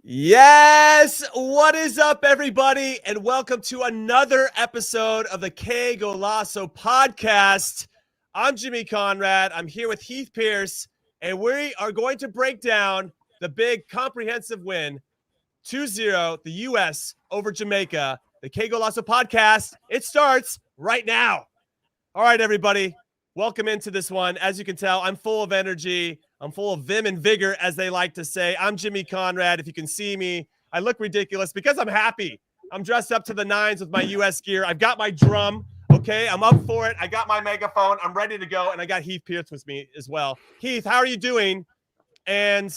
Yes! What is up, everybody? And welcome to another episode of the Qué Golazo podcast. I'm Jimmy Conrad. I'm here with Heath Pearce, and we are going to break down the big comprehensive win 2-0, the U.S. over Jamaica. The Qué Golazo podcast, it starts right now. All right, everybody. Welcome into this one. As you can tell, I'm full of energy. I'm full of vim and vigor, as they like to say. I'm Jimmy Conrad. If you can see me, I look ridiculous because I'm happy. I'm dressed up to the nines with my U.S. gear. I've got my drum. Okay, I'm up for it. I got my megaphone. I'm ready to go, and I got Heath Pearce with me as well. Heath, how are you doing? And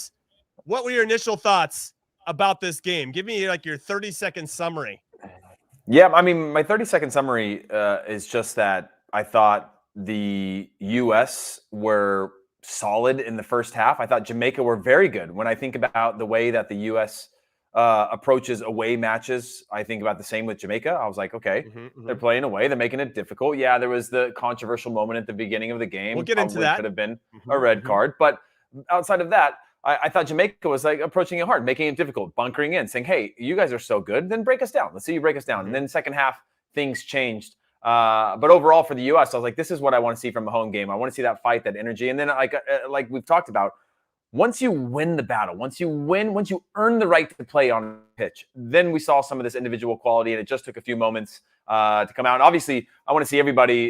what were your initial thoughts about this game? Give me like your 30-second summary. Yeah, I mean, my 30-second summary is just that I thought the U.S. were solid in the first half. I thought Jamaica were very good. When I think about the way that the U.S. Approaches away matches, I think about the same with Jamaica. I was like, okay, they're playing away. They're making it difficult. Yeah, there was the controversial moment at the beginning of the game. We'll get into that. Could have been a red card. But outside of that, I thought Jamaica was like approaching it hard, making it difficult, bunkering in, saying, hey, you guys are so good, then break us down. Let's see you break us down. And then second half, things changed. But overall for the U.S., I was like, this is what I want to see from a home game. I want to see that fight, that energy. And then like we've talked about, once you win the battle, once you earn the right to play on pitch, then we saw some of this individual quality, and it just took a few moments to come out. And obviously, I want to see everybody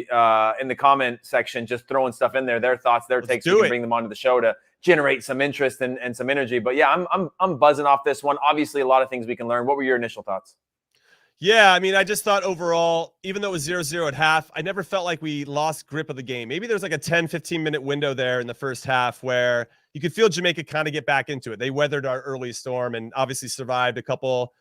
in the comment section just throwing stuff in there, their thoughts, their takes. We can bring them onto the show to generate some interest and some energy. But yeah, I'm buzzing off this one. Obviously, a lot of things we can learn. What were your initial thoughts? Yeah, I mean, I just thought overall, even though it was 0-0 at half, I never felt like we lost grip of the game. Maybe there was like a 10, 15-minute window there in the first half where you could feel Jamaica kind of get back into it. They weathered our early storm and obviously survived a couple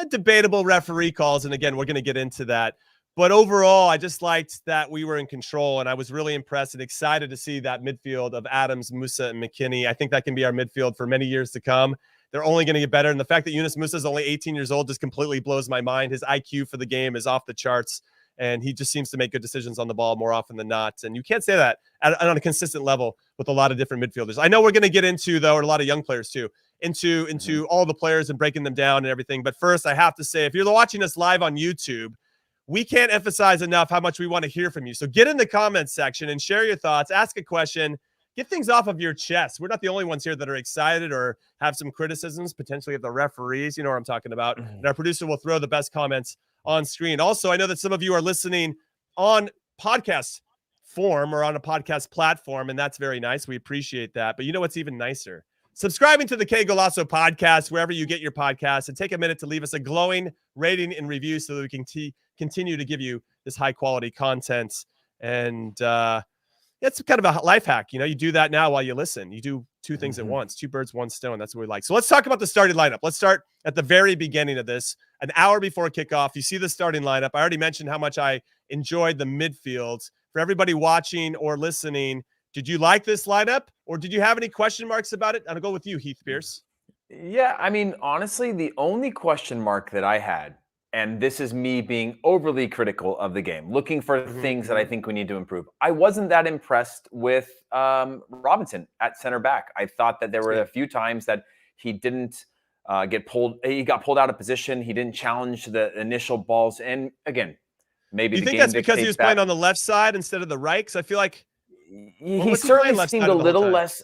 debatable referee calls. And again, we're going to get into that. But overall, I just liked that we were in control, and I was really impressed and excited to see that midfield of Adams, Musa, and McKennie. I think that can be our midfield for many years to come. They're only going to get better. And the fact that Yunus Musa is only 18 years old just completely blows my mind. His IQ for the game is off the charts, and he just seems to make good decisions on the ball more often than not. And you can't say that on a consistent level with a lot of different midfielders. I know we're going to get into, though, or a lot of young players too, into all the players and breaking them down and everything. But first, I have to say, if you're watching us live on YouTube, we can't emphasize enough how much we want to hear from you. So get in the comments section and share your thoughts, ask a question, get things off of your chest. We're not the only ones here that are excited or have some criticisms, potentially of the referees. You know what I'm talking about. And our producer will throw the best comments on screen. Also, I know that some of you are listening on podcast form or on a podcast platform, and that's very nice. We appreciate that. But you know what's even nicer? Subscribing to the Qué Golazo podcast, wherever you get your podcasts, and take a minute to leave us a glowing rating and review so that we can continue to give you this high-quality content. And it's kind of a life hack. You know, you do that now while you listen. You do two things at once, two birds, one stone. That's what we like. So let's talk about the starting lineup. Let's start at the very beginning of this, an hour before kickoff. You see the starting lineup. I already mentioned how much I enjoyed the midfield. For everybody watching or listening, did you like this lineup, or did you have any question marks about it? I'll go with you, Heath Pearce. Yeah, I mean, honestly, the only question mark that I had, and this is me being overly critical of the game, looking for things that I think we need to improve. I wasn't that impressed with Robinson at center back. I thought that there were a few times that he didn't get pulled. He got pulled out of position. He didn't challenge the initial balls. And again, maybe you think that's because he was playing on the left side instead of the right? Because I feel like he certainly seemed a little less.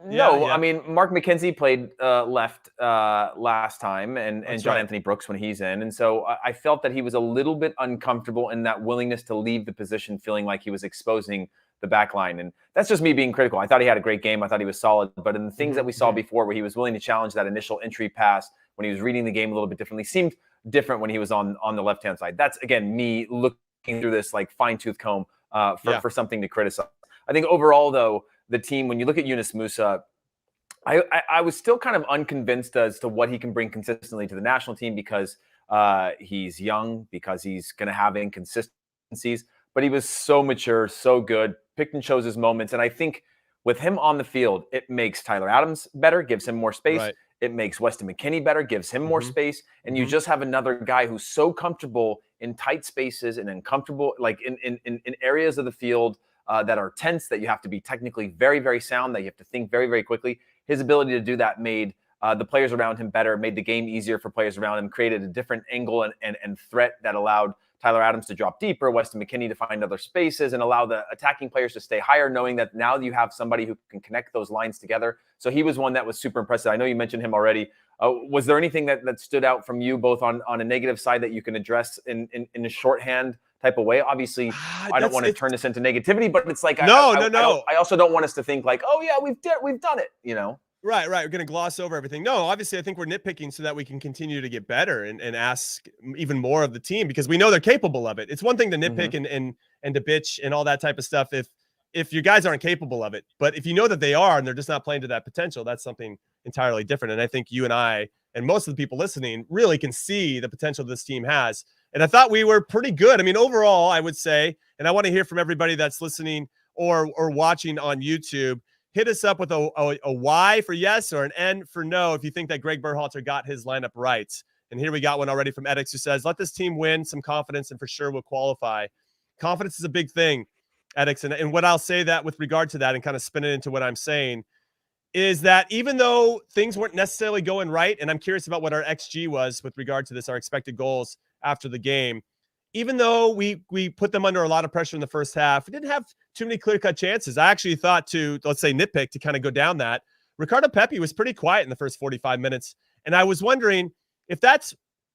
I mean, Mark McKenzie played left last time, and John Anthony Brooks when he's in. And so I felt that he was a little bit uncomfortable in that willingness to leave the position, feeling like he was exposing the back line. And that's just me being critical. I thought he had a great game. I thought he was solid. But in the things that we saw before, where he was willing to challenge that initial entry pass, when he was reading the game a little bit differently, seemed different when he was on the left-hand side. That's, again, me looking through this like fine-tooth comb for something to criticize. I think overall, though, the team, when you look at Yunus Musa, I was still kind of unconvinced as to what he can bring consistently to the national team, because he's young, because he's going to have inconsistencies. But he was so mature, so good, picked and chose his moments. And I think with him on the field, it makes Tyler Adams better, gives him more space. Right. It makes Weston McKennie better, gives him more space. And you just have another guy who's so comfortable in tight spaces and uncomfortable, like in areas of the field that are tense, that you have to be technically very, very sound, that you have to think very, very quickly. His ability to do that made the players around him better, made the game easier for players around him, created a different angle and threat that allowed Tyler Adams to drop deeper, Weston McKennie to find other spaces, and allow the attacking players to stay higher, knowing that now you have somebody who can connect those lines together. So he was one that was super impressive. I know you mentioned him already. Was there anything that stood out from you, both on a negative side, that you can address in a shorthand type of way? Obviously, I don't want to turn this into negativity, but it's like, no. I also don't want us to think like, oh yeah, we've done it, you know? Right. We're going to gloss over everything. No, obviously, I think we're nitpicking so that we can continue to get better and ask even more of the team, because we know they're capable of it. It's one thing to nitpick and to bitch and all that type of stuff if your guys aren't capable of it. But if you know that they are and they're just not playing to that potential, that's something entirely different. And I think you and I and most of the people listening really can see the potential this team has. And I thought we were pretty good. I mean, overall, I would say, and I want to hear from everybody that's listening or watching on YouTube. Hit us up with a Y for yes or an N for no if you think that Gregg Berhalter got his lineup right. And here we got one already from Edix, who says, let this team win, some confidence, and for sure we'll qualify. Confidence is a big thing, Edix. And what I'll say that with regard to that and kind of spin it into what I'm saying is that even though things weren't necessarily going right, and I'm curious about what our XG was with regard to this, our expected goals after the game, even though we put them under a lot of pressure in the first half, we didn't have too many clear-cut chances. I actually thought to, let's say, nitpick to kind of go down that. Ricardo Pepi was pretty quiet in the first 45 minutes. And I was wondering if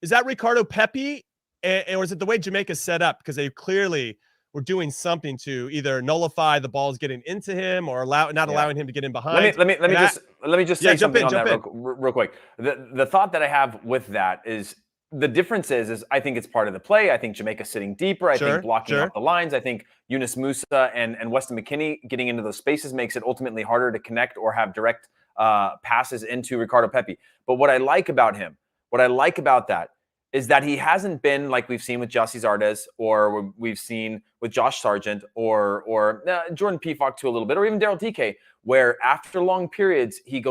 is that Ricardo Pepi, or is it the way Jamaica's set up? Because they clearly were doing something to either nullify the balls getting into him or not allowing him to get in behind. Let me just say something on that real quick. The thought that I have with that is, the difference is I think it's part of the play. I think Jamaica sitting deeper. I think blocking out the lines. I think Yunus Musa and Weston McKennie getting into those spaces makes it ultimately harder to connect or have direct passes into Ricardo Pepi. But what I like about that is that he hasn't been like we've seen with Jossie Zardes, or we've seen with Josh Sargent, or Jordan Pefok to a little bit, or even Daryl TK, where after long periods they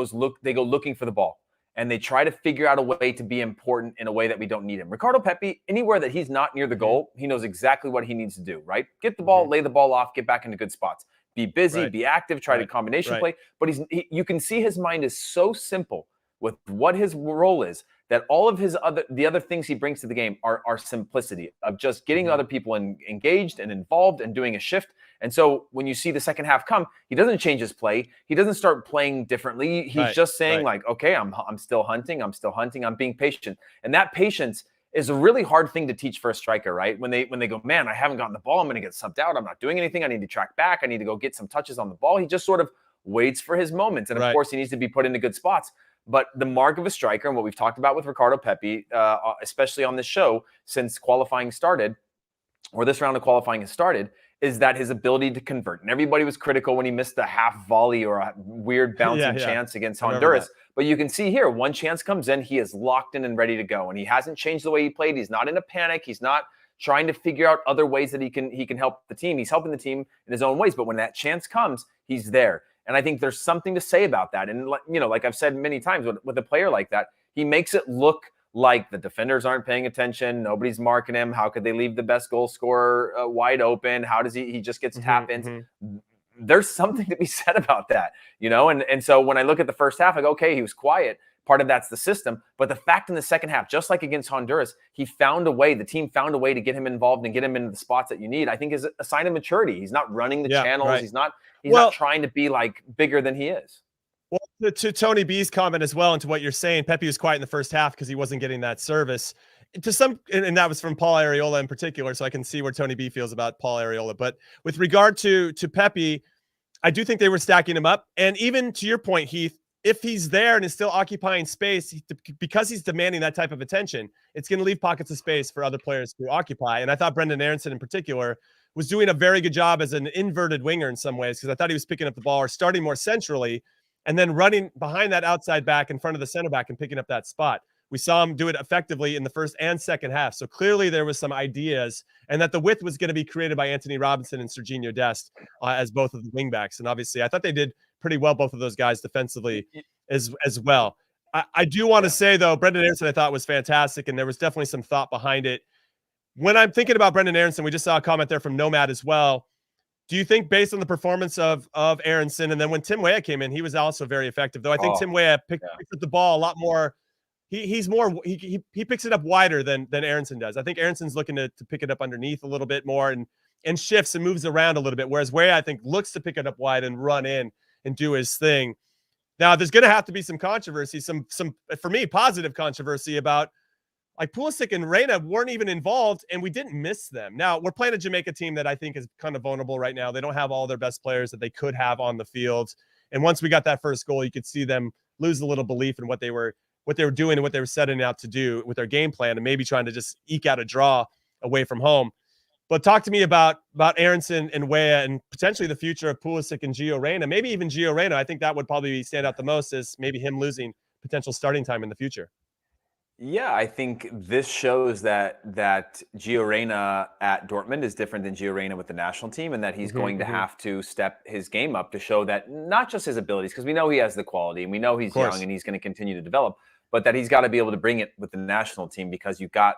go looking for the ball. And they try to figure out a way to be important in a way that we don't need him. Ricardo Pepi, anywhere that he's not near the goal, he knows exactly what he needs to do, right? Get the ball, lay the ball off, get back into good spots. Be busy, be active, try to combination play. But you can see his mind is so simple with what his role is, that all of the other things he brings to the game are simplicity of just getting other people engaged and involved and doing a shift. And so when you see the second half come, he doesn't change his play. He doesn't start playing differently. He's just saying like, okay, I'm still hunting. I'm being patient. And that patience is a really hard thing to teach for a striker, right? When they go, man, I haven't gotten the ball. I'm going to get subbed out. I'm not doing anything. I need to track back. I need to go get some touches on the ball. He just sort of waits for his moments. And of course, he needs to be put into good spots. But the mark of a striker, and what we've talked about with Ricardo Pepi, especially on this show since qualifying started, or this round of qualifying has started, is that his ability to convert. And everybody was critical when he missed a half volley or a weird bouncing chance against Honduras. But you can see here, one chance comes in, he is locked in and ready to go. And he hasn't changed the way he played. He's not in a panic. He's not trying to figure out other ways that he can help the team. He's helping the team in his own ways. But when that chance comes, he's there. And I think there's something to say about that. And, you know, like I've said many times, with a player like that, he makes it look like the defenders aren't paying attention. Nobody's marking him. How could they leave the best goal scorer wide open? How does he just gets tap-ins? There's something to be said about that, you know? And so when I look at the first half, I go, okay, he was quiet. Part of that's the system. But the fact in the second half, just like against Honduras, the team found a way to get him involved and get him into the spots that you need, I think is a sign of maturity. He's not running the channels. He's not trying to be like bigger than he is. Well, to Tony B's comment as well, and to what you're saying, Pepi was quiet in the first half because he wasn't getting that service. And that was from Paul Arriola in particular, so I can see where Tony B feels about Paul Arriola. But with regard to Pepi, I do think they were stacking him up. And even to your point, Heath, if he's there and is still occupying space, because he's demanding that type of attention, it's going to leave pockets of space for other players to occupy. And I thought Brenden Aaronson in particular was doing a very good job as an inverted winger in some ways, because I thought he was picking up the ball or starting more centrally and then running behind that outside back in front of the center back and picking up that spot. We saw him do it effectively in the first and second half. So clearly there was some ideas, and that the width was going to be created by Anthony Robinson and Serginho Dest as both of the wingbacks. And obviously I thought they did pretty well, both of those guys defensively as well. I do want to say, though, Brenden Aaronson I thought was fantastic, and there was definitely some thought behind it. When I'm thinking about Brenden Aaronson, we just saw a comment there from Nomad as well. Do you think based on the performance of Aaronson, and then when Tim Weah came in, he was also very effective, though I think Tim Weah picked up the ball a lot more. He picks it up wider than Aaronson does. I think Aaronson's looking to pick it up underneath a little bit more and shifts and moves around a little bit, whereas Weah, I think, looks to pick it up wide and run in and do his thing. Now, there's going to have to be some controversy, some for me, positive controversy about, like, Pulisic and Reyna weren't even involved, and we didn't miss them. Now, we're playing a Jamaica team that I think is kind of vulnerable right now. They don't have all their best players that they could have on the field. And once we got that first goal, you could see them lose a little belief in what they were doing and what they were setting out to do with their game plan, and maybe trying to just eke out a draw away from home. But talk to me about Aaronson and Weah and potentially the future of Pulisic and Gio Reyna, maybe even Gio Reyna. I think that would probably stand out the most, as maybe him losing potential starting time in the future. Yeah, I think this shows that Gio Reyna at Dortmund is different than Gio Reyna with the national team, and that he's going to have to step his game up to show that not just his abilities, because we know he has the quality and we know he's young and he's going to continue to develop, but that he's got to be able to bring it with the national team, because you've got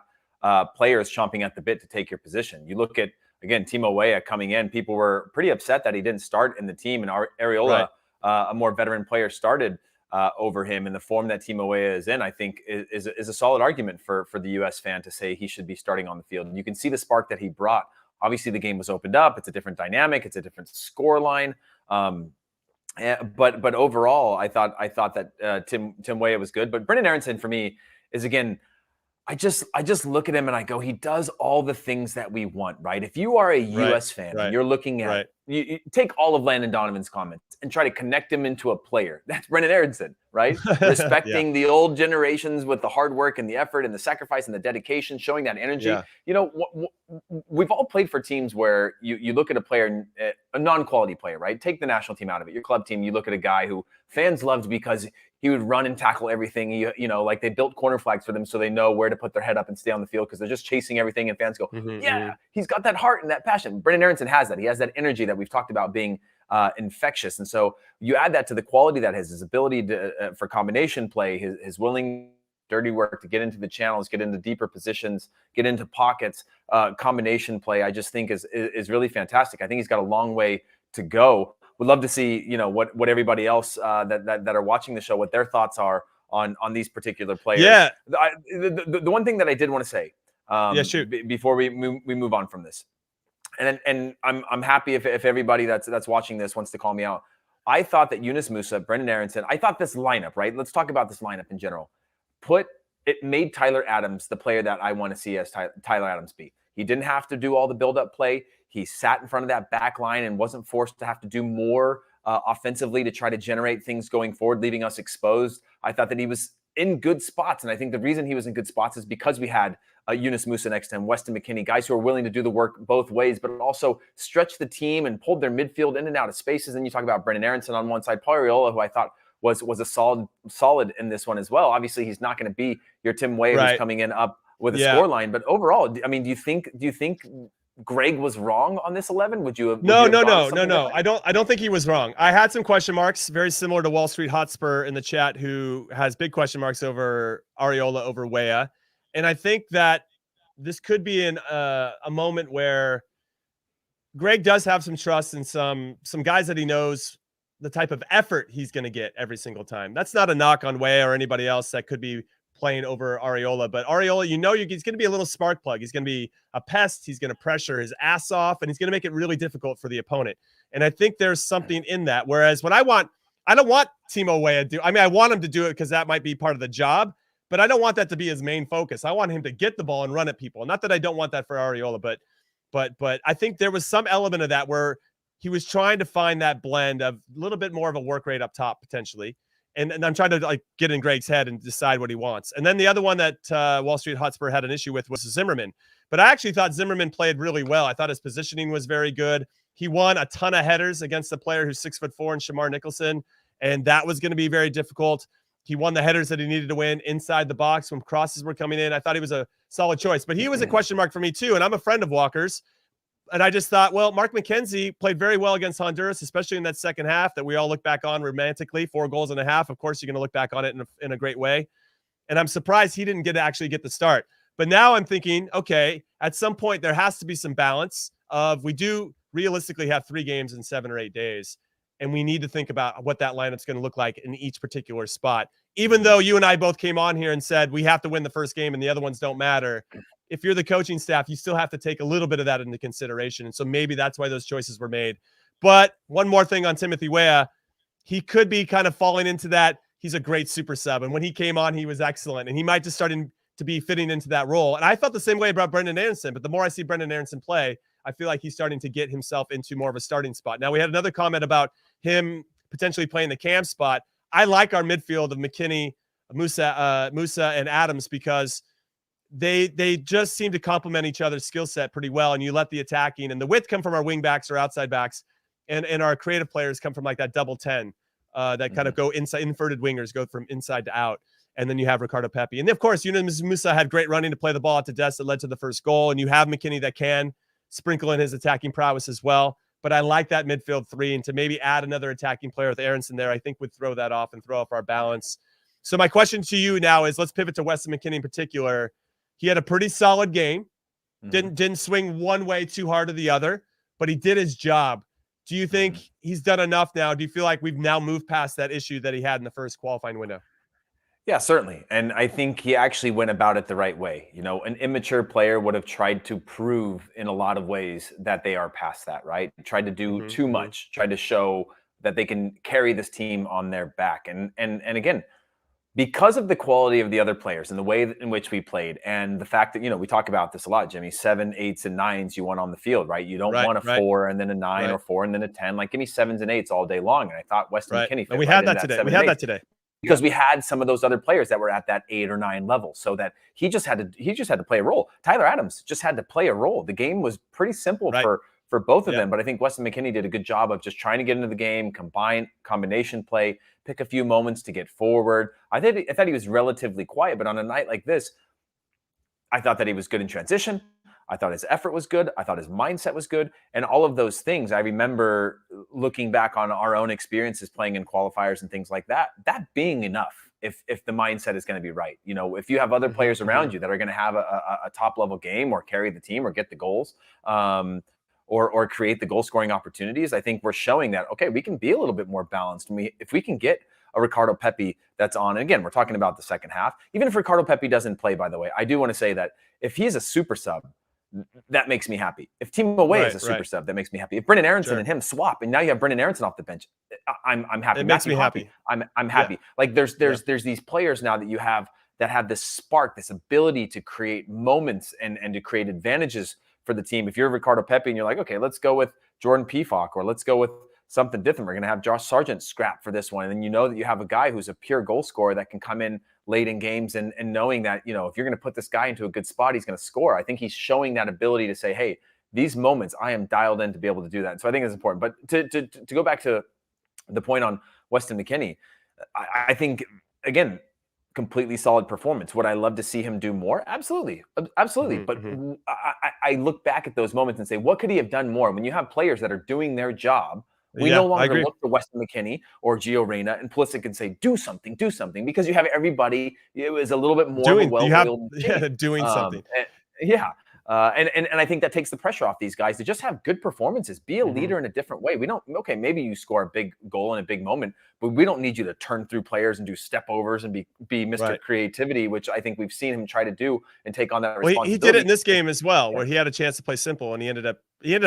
players chomping at the bit to take your position. You look at, again, Timo Weah coming in. People were pretty upset that he didn't start in the team, and Areola, a more veteran player, started over him. In the form that Timo Weah is in, I think is a solid argument for the U.S. fan to say he should be starting on the field. And you can see the spark that he brought. Obviously, the game was opened up. It's a different dynamic. It's a different score line. But overall, I thought that Tim Weah was good. But Brenden Aaronson, for me, is, again, I just look at him and I go, he does all the things that we want, right? If you are a U.S. fan and you're looking at, you take all of Landon Donovan's comments and try to connect him into a player. That's Brenden Aaronson, right? Respecting the old generations with the hard work and the effort and the sacrifice and the dedication, showing that energy. Yeah. You know, we've all played for teams where you look at a player, a non-quality player, right? Take the national team out of it. Your club team, you look at a guy who fans loved because he would run and tackle everything. You know, like, they built corner flags for them so they know where to put their head up and stay on the field, because they're just chasing everything, and fans go, he's got that heart and that passion. Brenden Aaronson has that. He has that energy that we've talked about being infectious. And so you add that to the quality that his ability to for combination play, his willing dirty work to get into the channels, get into deeper positions, get into pockets, combination play, I just think is really fantastic. I think he's got a long way to go. Would love to see, you know, what everybody else that are watching the show, what their thoughts are on these particular players. Yeah. The one thing that I did want to say, before we move on from this, and I'm happy if everybody that's watching this wants to call me out. I thought that Yunus Musah, Brenden Aaronson, I thought this lineup, right? Let's talk about this lineup in general. It made Tyler Adams the player that I want to see as Tyler Adams be. He didn't have to do all the build-up play. He sat in front of that back line and wasn't forced to have to do more offensively to try to generate things going forward, leaving us exposed. I thought that he was in good spots, and I think the reason he was in good spots is because we had Yunus Musah next to him, Weston McKennie, guys who are willing to do the work both ways, but also stretch the team and pulled their midfield in and out of spaces. And you talk about Brenden Aaronson on one side, Paul Areola, who I thought was a solid in this one as well. Obviously, he's not going to be your Tim Weah who's coming in up with a score line, but overall, I mean, do you think Gregg was wrong on this 11? Would you have? No. I don't think he was wrong. I had some question marks, very similar to Wall Street Hotspur in the chat, who has big question marks over Areola over Weah. And I think that this could be a moment where Gregg does have some trust in some guys that he knows the type of effort he's going to get every single time. That's not a knock on Weah or anybody else that could be playing over Areola, but Areola, he's going to be a little spark plug. He's going to be a pest. He's going to pressure his ass off, and he's going to make it really difficult for the opponent. And I think there's something in that. Whereas I don't want Timo Weah to do. I mean, I want him to do it because that might be part of the job, but I don't want that to be his main focus. I want him to get the ball and run at people. Not that I don't want that for Areola, but I think there was some element of that where he was trying to find that blend of a little bit more of a work rate up top potentially. And I'm trying to get in Gregg's head and decide what he wants. And then the other one that Wall Street Hotspur had an issue with was Zimmerman. But I actually thought Zimmerman played really well. I thought his positioning was very good. He won a ton of headers against a player who's 6'4" and Shamar Nicholson, and that was going to be very difficult. He won the headers that he needed to win inside the box when crosses were coming in. I thought he was a solid choice. But he was a question mark for me too, and I'm a friend of Walker's. And I just thought, well, Mark McKenzie played very well against Honduras, especially in that second half that we all look back on romantically, 4 goals and a half. Of course, you're going to look back on it in a great way. And I'm surprised he didn't actually get the start. But now I'm thinking, okay, at some point there has to be some balance of we do realistically have 3 games in 7 or 8 days. And we need to think about what that lineup's going to look like in each particular spot. Even though you and I both came on here and said we have to win the first game and the other ones don't matter, if you're the coaching staff, you still have to take a little bit of that into consideration. And so maybe that's why those choices were made. But one more thing on Timothy Weah, he could be kind of falling into that. He's a great super sub. And when he came on, he was excellent. And he might just starting to be fitting into that role. And I felt the same way about Brendan Aronson. But the more I see Brendan Aronson play, I feel like he's starting to get himself into more of a starting spot. Now, we had another comment about him potentially playing the cam spot. I like our midfield of McKennie, Musa, and Adams because they just seem to complement each other's skill set pretty well. And you let the attacking and the width come from our wing backs or outside backs. And our creative players come from like that double 10 that kind of go inside, inverted wingers go from inside to out. And then you have Ricardo Pepi. And of course, Musa had great running to play the ball at the desk that led to the first goal. And you have McKennie that can sprinkle in his attacking prowess as well. But I like that midfield 3, and to maybe add another attacking player with Aronson there, I think would throw that off and throw off our balance. So my question to you now is, let's pivot to Weston McKennie in particular. He had a pretty solid game. Didn't swing one way too hard or the other, but he did his job. Do you think he's done enough now? Do you feel like we've now moved past that issue that he had in the first qualifying window? Yeah, certainly. And I think he actually went about it the right way. You know, an immature player would have tried to prove in a lot of ways that they are past that, right? Tried to do too much, tried to show that they can carry this team on their back. And again, because of the quality of the other players and the way in which we played, and the fact that, you know, we talk about this a lot, Jimmy, 7, 8s, and 9s you want on the field, right? You don't want a 4 and then a 9 or 4 and then a 10. Like, give me 7s and 8s all day long. And I thought Weston McKennie fit and we had that today. We had that today. Because we had some of those other players that were at that 8 or 9 level, so that he just had to play a role. Tyler Adams just had to play a role. The game was pretty simple for both of them, but I think Weston McKennie did a good job of just trying to get into the game, combination play, pick a few moments to get forward. I thought he was relatively quiet, but on a night like this, I thought that he was good in transition. I thought his effort was good. I thought his mindset was good. And all of those things, I remember looking back on our own experiences playing in qualifiers and things like that, that being enough if the mindset is going to be right. You know, if you have other players around you that are going to have a top-level game or carry the team or get the goals or create the goal-scoring opportunities, I think we're showing that, okay, we can be a little bit more balanced. If we can get a Ricardo Pepi that's on, and again, we're talking about the second half. Even if Ricardo Pepi doesn't play, by the way, I do want to say that if he's a super sub, that makes me happy. If Timo Weah is a super sub, that makes me happy. If Brendan Aronson and him swap, and now you have Brendan Aronson off the bench, I'm happy. It makes me happy. I'm happy. Yeah. Like there's these players now that you have that have this spark, this ability to create moments and to create advantages for the team. If you're Ricardo Pepi and you're like, okay, let's go with Jordan Pefok or let's go with something different. We're going to have Josh Sargent scrap for this one. And then you know that you have a guy who's a pure goal scorer that can come in late in games and knowing that, you know, if you're going to put this guy into a good spot, he's going to score. I think he's showing that ability to say, hey, these moments I am dialed in to be able to do that. So I think it's important. But to go back to the point on Weston McKennie, I think, again, completely solid performance. Would I love to see him do more? Absolutely. Absolutely. But I look back at those moments and say, what could he have done more? When you have players that are doing their job, we no longer look for Weston McKennie or Gio Reyna and Pulisic and say, do something, because you have everybody. It was a little bit more doing, doing something. And I think that takes the pressure off these guys to just have good performances, be a leader in a different way. We don't, okay, maybe you score a big goal in a big moment, but we don't need you to turn through players and do step overs and be Mr. Creativity, which I think we've seen him try to do and take on that responsibility. He did it in this game as well, where he had a chance to play simple and he ended up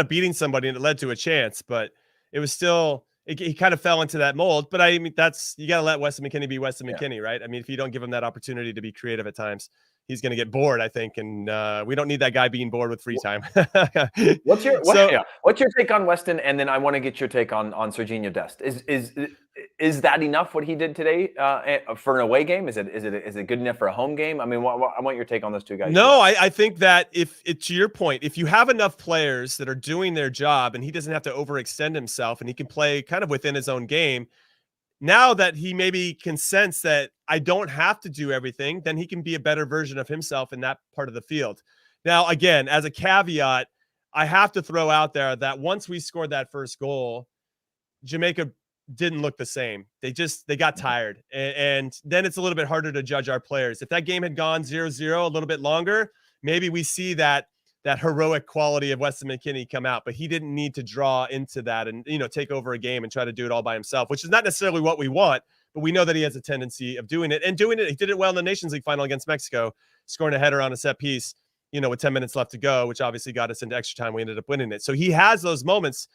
beating somebody and it led to a chance, but it was still, he kind of fell into that mold. But I mean, you got to let Weston McKennie be Weston McKennie, right? I mean, if you don't give him that opportunity to be creative at times, he's going to get bored, I think. And we don't need that guy being bored with free time. What's your take on Weston? And then I want to get your take on Sergiño Dest. Is that enough what he did today for an away game? Is it good enough for a home game? I mean, I want your take on those two guys. No, I think that to your point, if you have enough players that are doing their job and he doesn't have to overextend himself and he can play kind of within his own game, now that he maybe can sense that I don't have to do everything, then he can be a better version of himself in that part of the field. Now, again, as a caveat, I have to throw out there that once we scored that first goal, Jamaica didn't look the same. They got tired. And then it's a little bit harder to judge our players. If that game had gone 0-0 a little bit longer, maybe we see that heroic quality of Weston McKennie come out, but he didn't need to draw into that and, take over a game and try to do it all by himself, which is not necessarily what we want, but we know that he has a tendency of doing it. He did it well in the Nations League final against Mexico, scoring a header on a set piece, with 10 minutes left to go, which obviously got us into extra time. We ended up winning it. So he has those moments,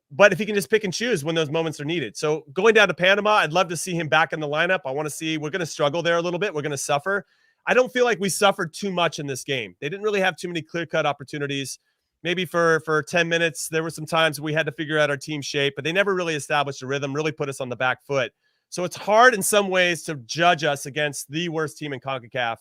but if he can just pick and choose when those moments are needed. So going down to Panama, I'd love to see him back in the lineup. I want to see, we're going to struggle there a little bit. We're going to suffer. I don't feel like we suffered too much in this game. They didn't really have too many clear-cut opportunities. Maybe for 10 minutes, there were some times we had to figure out our team shape, but they never really established a rhythm, really put us on the back foot. So it's hard in some ways to judge us against the worst team in CONCACAF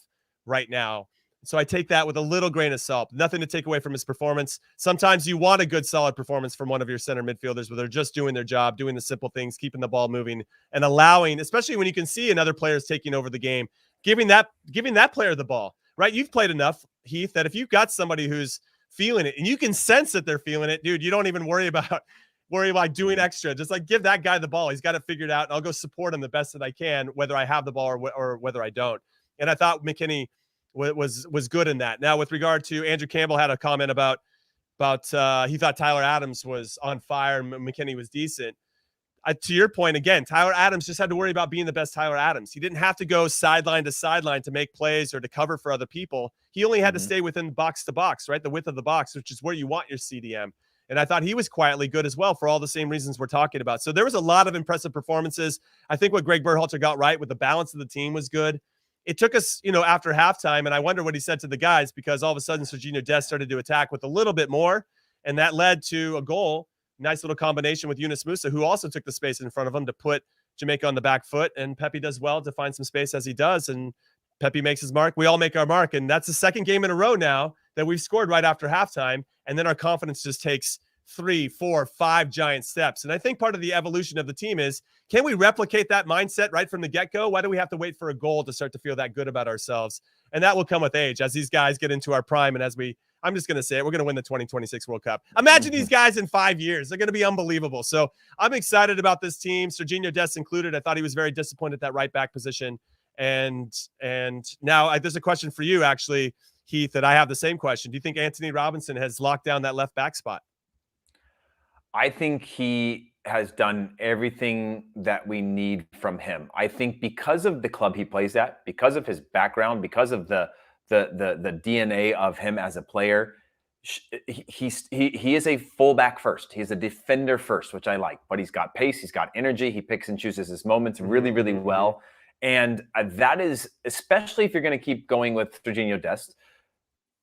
right now. So I take that with a little grain of salt. Nothing to take away from his performance. Sometimes you want a good, solid performance from one of your center midfielders where they're just doing their job, doing the simple things, keeping the ball moving, and allowing, especially when you can see another players taking over the game, giving that player the ball, right? You've played enough, Heath, that if you've got somebody who's feeling it and you can sense that they're feeling it, dude, you don't even worry about doing extra. Just like give that guy the ball. He's got it figured out, and I'll go support him the best that I can, whether I have the ball or whether I don't. And I thought McKennie was good in that. Now, with regard to Andrew Campbell had a comment about he thought Tyler Adams was on fire and McKennie was decent. To your point, again, Tyler Adams just had to worry about being the best Tyler Adams. He didn't have to go sideline to sideline to make plays or to cover for other people. He only had to stay within box to box, right? The width of the box, which is where you want your CDM. And I thought he was quietly good as well for all the same reasons we're talking about. So there was a lot of impressive performances. I think what Gregg Berhalter got right with the balance of the team was good. It took us, after halftime, and I wonder what he said to the guys, because all of a sudden Serginho Dest started to attack with a little bit more, and that led to a goal. Nice little combination with Yunus Musa, who also took the space in front of him to put Jamaica on the back foot. And Pepi does well to find some space as he does. And Pepi makes his mark. We all make our mark. And that's the second game in a row now that we've scored right after halftime. And then our confidence just takes 3, 4, 5 giant steps. And I think part of the evolution of the team is, can we replicate that mindset right from the get-go? Why do we have to wait for a goal to start to feel that good about ourselves? And that will come with age as these guys get into our prime. And as I'm just going to say it, we're going to win the 2026 World Cup. Imagine these guys in 5 years. They're going to be unbelievable. So I'm excited about this team, Serginho Dest included. I thought he was very disappointed at that right back position. And now there's a question for you, actually, Heath, that I have the same question. Do you think Anthony Robinson has locked down that left back spot? I think he has done everything that we need from him. I think because of the club he plays at, because of his background, because of the DNA of him as a player, he is a fullback first. He's a defender first, which I like. But he's got pace, he's got energy. He picks and chooses his moments really, really well. And that is, especially if you're going to keep going with Serginho Dest,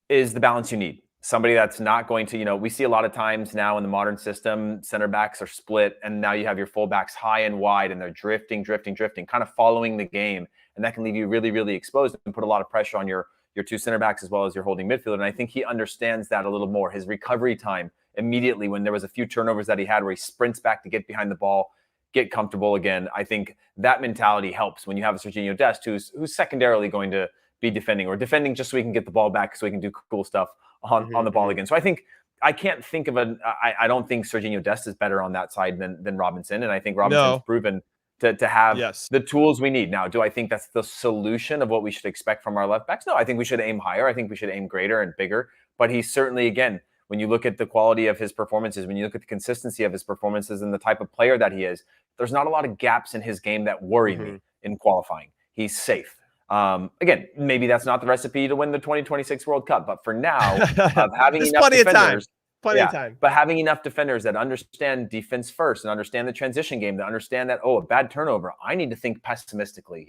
is the balance you need. Somebody that's not going to, we see a lot of times now in the modern system, center backs are split, and now you have your fullbacks high and wide, and they're drifting, kind of following the game. And that can leave you really, really exposed and put a lot of pressure on your two center backs as well as your holding midfielder. And I think he understands that a little more. His recovery time immediately when there was a few turnovers that he had where he sprints back to get behind the ball, get comfortable again. I think that mentality helps when you have a Serginho Dest who's secondarily going to be defending just so he can get the ball back so he can do cool stuff on the ball again. So I can't think of I don't think Serginho Dest is better on that side than Robinson. And I think Robinson's proven to have the tools we need. Now, do I think that's the solution of what we should expect from our left backs? No, I think we should aim higher. I think we should aim greater and bigger. But he's certainly, again, when you look at the quality of his performances, when you look at the consistency of his performances and the type of player that he is, there's not a lot of gaps in his game that worry me in qualifying. He's safe. Again, maybe that's not the recipe to win the 2026 World Cup, but for now, having enough defenders, plenty of time. But having enough defenders that understand defense first and understand the transition game, that understand that, a bad turnover, I need to think pessimistically.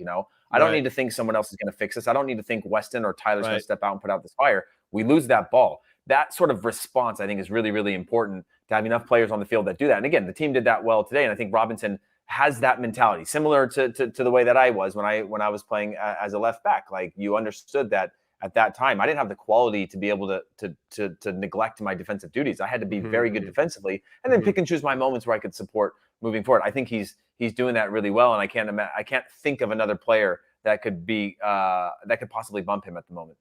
I don't need to think someone else is going to fix this. I don't need to think Weston or Tyler's going to step out and put out this fire. We lose that ball. That sort of response, I think, is really, really important to have enough players on the field that do that. And again, the team did that well today, and I think Robinson has that mentality, similar to the way that I was when I was playing as a left back. Like, you understood that at that time, I didn't have the quality to be able to neglect my defensive duties. I had to be very good defensively, and then pick and choose my moments where I could support moving forward. I think he's doing that really well, and I can't think of another player that could possibly bump him at the moment.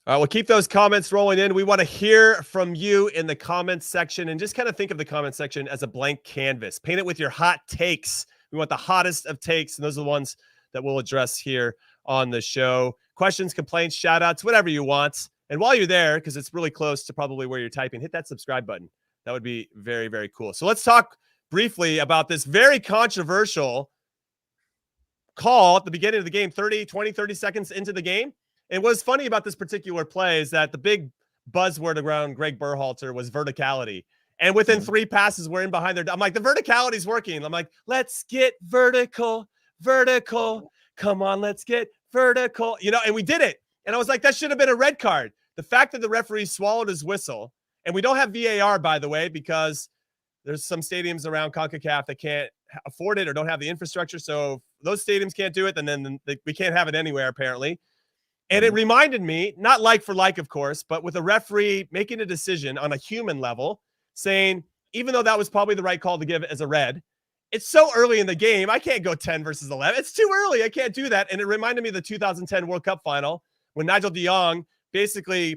All right, we'll keep those comments rolling in. We want to hear from you in the comments section, and just kind of think of the comment section as a blank canvas. Paint it with your hot takes. We want the hottest of takes, and those are the ones that we'll address here on the show. Questions, complaints, shout outs, whatever you want. And while you're there, because it's really close to probably where you're typing, hit that subscribe button. That would be very, very cool. So let's talk briefly about this very controversial call at the beginning of the game, 30 seconds into the game. And what's funny about this particular play is that the big buzzword around Gregg Berhalter was verticality. And within 3 passes, we're in behind their. I'm like, the verticality is working. I'm like, let's get vertical. Come on, let's get vertical. And we did it. And I was like, that should have been a red card. The fact that the referee swallowed his whistle, and we don't have VAR, by the way, because there's some stadiums around CONCACAF that can't afford it or don't have the infrastructure. So if those stadiums can't do it, then we can't have it anywhere, apparently. And it reminded me, not like for like, of course, but with a referee making a decision on a human level, saying, even though that was probably the right call to give as a red, it's so early in the game, I can't go 10 versus 11. It's too early. I can't do that. And it reminded me of the 2010 World Cup final when Nigel de Jong basically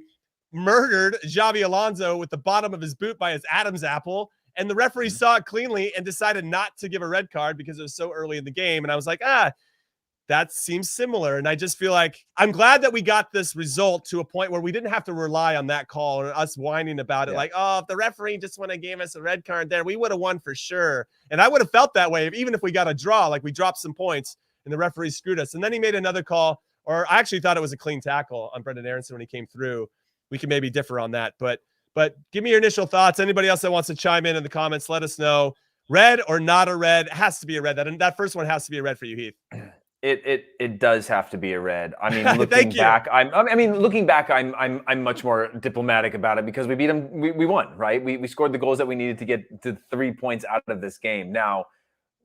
murdered Xavi Alonso with the bottom of his boot by his Adam's apple. And the referee saw it cleanly and decided not to give a red card because it was so early in the game. And I was like, that seems similar. And I just feel like I'm glad that we got this result to a point where we didn't have to rely on that call or us whining about it. Like, oh, if the referee just went and gave us a red card there, we would have won for sure. And I would have felt that way even if we got a draw, like we dropped some points and the referee screwed us. And then he made another call, or I actually thought it was a clean tackle on Brendan Aronson when he came through. We can maybe differ on that. But give me your initial thoughts. Anybody else that wants to chime in the comments, let us know. Red or not a red? It has to be a red. That first one has to be a red for you, Heath. It does have to be a red. I mean, looking back, I'm much more diplomatic about it because we beat them. We won, right? We scored the goals that we needed to get to 3 points out of this game. Now,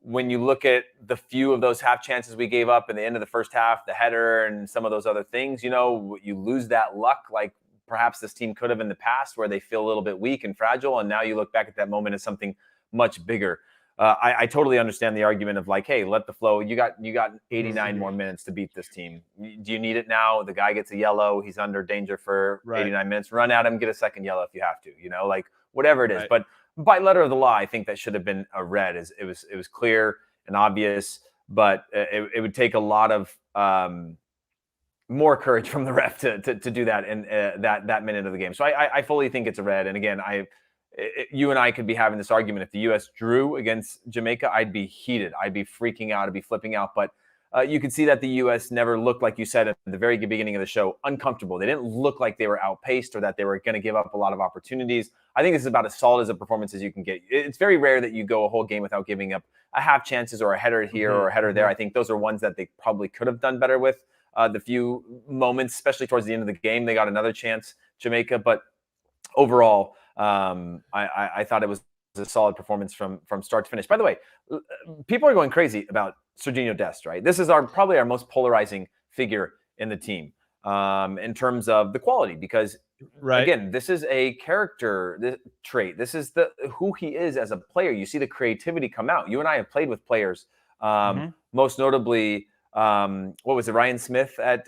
when you look at the few of those half chances we gave up in the end of the first half, the header and some of those other things, you lose that luck like perhaps this team could have in the past where they feel a little bit weak and fragile. And now you look back at that moment as something much bigger. I totally understand the argument of like, hey, let the flow. You got 89 more minutes to beat this team. Do you need it now? The guy gets a yellow. He's under danger for 89 minutes. Run at him, get a second yellow if you have to, like whatever it is. But by letter of the law, I think that should have been a red. It was clear and obvious, but it would take a lot of more courage from the ref to do that in that minute of the game. So I fully think it's a red. And again, you and I could be having this argument. If the U.S. drew against Jamaica, I'd be heated. I'd be freaking out. I'd be flipping out. But you could see that the U.S. never looked, like you said at the very beginning of the show, uncomfortable. They didn't look like they were outpaced or that they were going to give up a lot of opportunities. I think this is about as solid as a performance as you can get. It's very rare that you go a whole game without giving up a half chances or a header here or a header there. I think those are ones that they probably could have done better with. The few moments, especially towards the end of the game, they got another chance, Jamaica. But overall, I thought it was a solid performance from start to finish. By the way, people are going crazy about Sergiño Dest, right? This is probably our most polarizing figure in the team in terms of the quality, because again, this is a character trait. This is who he is as a player. You see the creativity come out. You and I have played with players, most notably. What was it? Ryan Smith at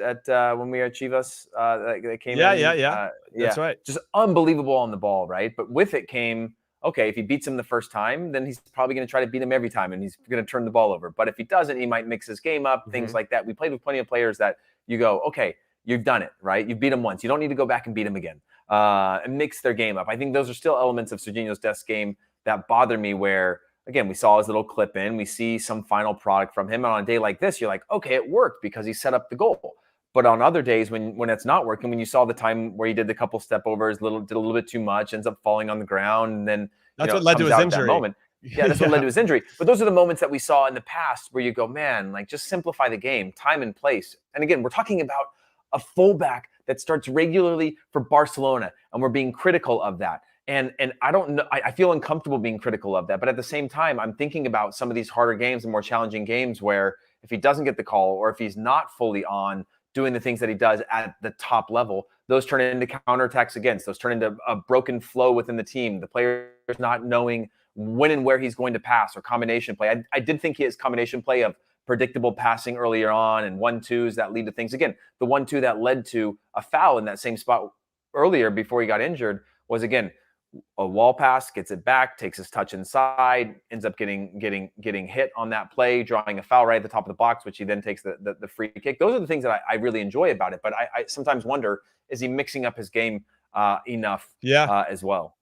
when we were at Chivas that came in. Yeah. That's right. Just unbelievable on the ball, right? But with it came, okay, if he beats him the first time, then he's probably going to try to beat him every time, and he's going to turn the ball over. But if he doesn't, he might mix his game up, things like that. We played with plenty of players that you go, okay, you've done it, right? You've beat him once. You don't need to go back and beat him again and mix their game up. I think those are still elements of Sergiño Dest's game that bother me where, again, we saw his little clip in. We see some final product from him. And on a day like this, you're like, okay, it worked because he set up the goal. But on other days when it's not working, when you saw the time where he did the couple step overs, did a little bit too much, ends up falling on the ground, and then that's what led to his injury. Moment. Yeah, that's what led to his injury. But those are the moments that we saw in the past where you go, man, like just simplify the game, time and place. And again, we're talking about a fullback that starts regularly for Barcelona, and we're being critical of that. And I don't know, I feel uncomfortable being critical of that. But at the same time, I'm thinking about some of these harder games and more challenging games where if he doesn't get the call or if he's not fully on doing the things that he does at the top level, those turn into counterattacks against. Those turn into a broken flow within the team. The players not knowing when and where he's going to pass or combination play. I did think his combination play of predictable passing earlier on and 1-2s that lead to things. Again, the 1-2 that led to a foul in that same spot earlier before he got injured was, again, a wall pass, gets it back, takes his touch inside, ends up getting hit on that play, drawing a foul right at the top of the box, which he then takes the free kick. Those are the things that I really enjoy about it. But I sometimes wonder, is he mixing up his game enough as well?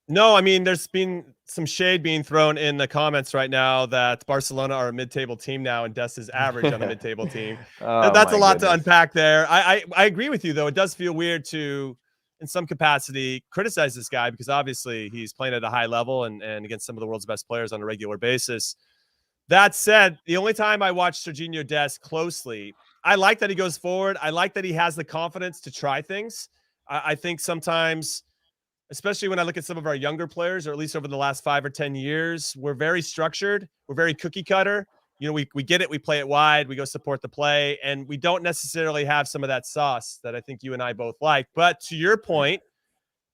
No, I mean, there's been some shade being thrown in the comments right now that Barcelona are a mid-table team now, and Dest is average on a mid-table team. That's a lot to unpack there. I agree with you, though. It does feel weird to, in some capacity, criticize this guy because obviously he's playing at a high level and against some of the world's best players on a regular basis. That said, the only time I watch Sergiño Dest closely, I like that he goes forward. I like that he has the confidence to try things. I think sometimes, especially when I look at some of our younger players, or at least over the last 5 or 10 years, we're very structured. We're very cookie cutter. You know, we get it. We play it wide. We go support the play. And we don't necessarily have some of that sauce that I think you and I both like. But to your point,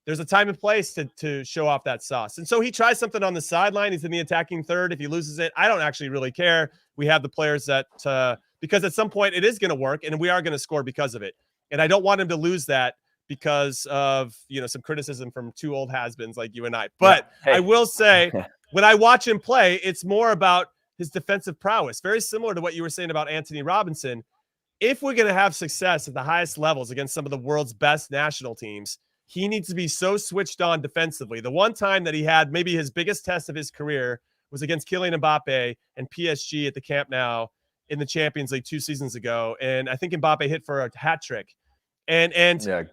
there's a time and place to show off that sauce. And so he tries something on the sideline. He's in the attacking third. If he loses it, I don't actually really care. We have the players that, because at some point it is going to work and we are going to score because of it. And I don't want him to lose that because of, you know, some criticism from two old has-beens like you and I. But I will say, when I watch him play, it's more about his defensive prowess. Very similar to what you were saying about Anthony Robinson. If we're going to have success at the highest levels against some of the world's best national teams, he needs to be so switched on defensively. The one time that he had maybe his biggest test of his career was against Kylian Mbappe and PSG at the Camp Nou in the Champions League 2 seasons ago. And I think Mbappe hit for a hat trick. And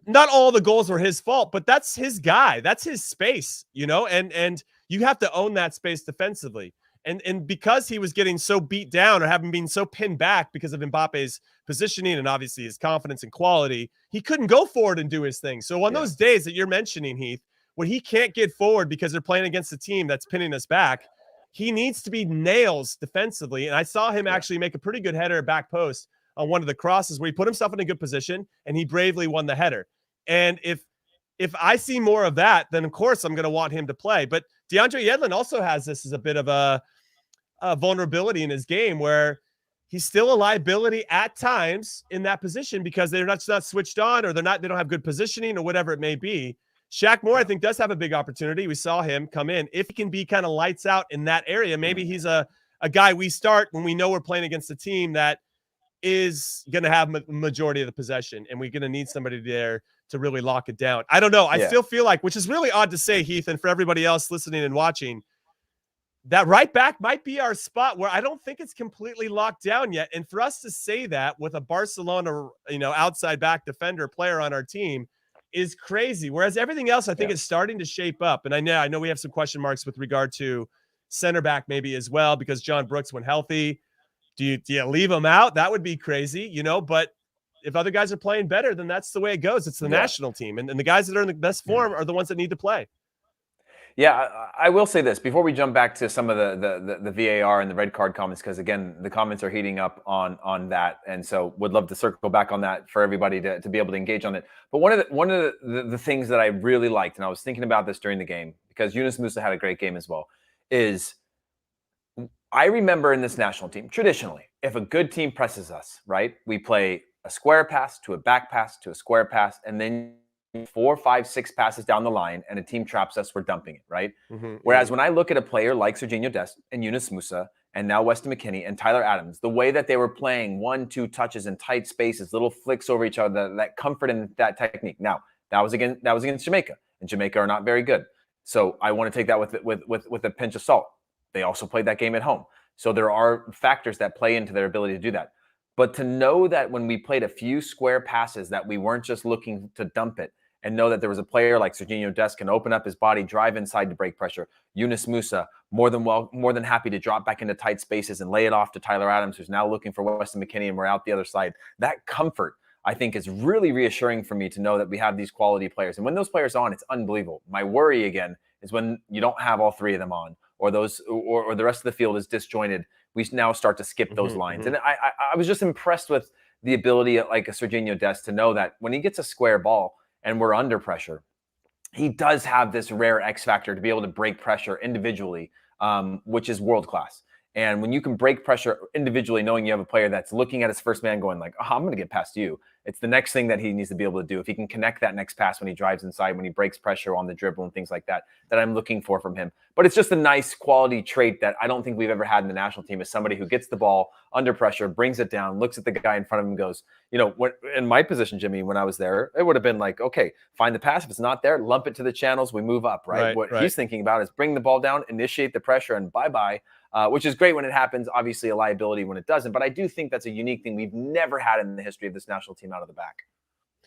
not all the goals were his fault, but that's his guy. That's his space, you know, and you have to own that space defensively. And because he was getting so beat down or having been so pinned back because of Mbappe's positioning and obviously his confidence and quality, he couldn't go forward and do his thing. So on those days that you're mentioning, Heath, when he can't get forward because they're playing against a team that's pinning us back, he needs to be nails defensively. And I saw him actually make a pretty good header back post on one of the crosses where he put himself in a good position and he bravely won the header. And if I see more of that, then of course I'm going to want him to play. But DeAndre Yedlin also has this as a bit of a vulnerability in his game where he's still a liability at times in that position because they're not switched on or they don't have good positioning or whatever it may be. Shaq Moore, I think, does have a big opportunity. We saw him come in. If he can be kind of lights out in that area, maybe he's a guy we start when we know we're playing against a team that is going to have majority of the possession, and we're going to need somebody there to really lock it down. I don't know. I still feel like, which is really odd to say, Heath, and for everybody else listening and watching, that right back might be our spot where I don't think it's completely locked down yet. And for us to say that with a Barcelona, outside back defender player on our team is crazy. Whereas everything else, I think is starting to shape up. And I know we have some question marks with regard to center back maybe as well, because John Brooks, when healthy, do you leave him out? That would be crazy, but if other guys are playing better, then that's the way it goes. It's the national team. And the guys that are in the best form are the ones that need to play. Yeah, I will say this before we jump back to some of the VAR and the red card comments, because again, the comments are heating up on that, and so would love to circle back on that for everybody to be able to engage on it. But one of the things that I really liked, and I was thinking about this during the game because Yunus Musah had a great game as well, is I remember in this national team traditionally, if a good team presses us, right, we play a square pass to a back pass to a square pass, and then 4, 5, 6 passes down the line and a team traps us, we're dumping it, right? Whereas when I look at a player like Sergiño Dest and Yunus Musah and now Weston McKennie and Tyler Adams, the way that they were playing 1-2 touches in tight spaces, little flicks over each other, that comfort in that technique. Now, that was against Jamaica, and Jamaica are not very good. So I want to take that with a pinch of salt. They also played that game at home. So there are factors that play into their ability to do that. But to know that when we played a few square passes that we weren't just looking to dump it, and know that there was a player like Sergiño Dest can open up his body, drive inside to break pressure. Yunus Musah, more than happy to drop back into tight spaces and lay it off to Tyler Adams, who's now looking for Weston McKennie, and we're out the other side. That comfort, I think, is really reassuring for me to know that we have these quality players. And when those players are on, it's unbelievable. My worry, again, is when you don't have all 3 of them on, or the rest of the field is disjointed, we now start to skip those lines. And I was just impressed with the ability like a Sergiño Dest to know that when he gets a square ball and we're under pressure, he does have this rare X factor to be able to break pressure individually, which is world class. And when you can break pressure individually, knowing you have a player that's looking at his first man going like, oh, I'm going to get past you. It's the next thing that he needs to be able to do. If he can connect that next pass when he drives inside, when he breaks pressure on the dribble and things like that, that I'm looking for from him. But it's just a nice quality trait that I don't think we've ever had in the national team, is somebody who gets the ball under pressure, brings it down, looks at the guy in front of him and goes, in my position, Jimmy, when I was there, it would have been like, okay, find the pass. If it's not there, lump it to the channels. We move up, right? What he's thinking about is bring the ball down, initiate the pressure, and bye-bye. Which is great when it happens, obviously a liability when it doesn't. But I do think that's a unique thing we've never had in the history of this national team out of the back.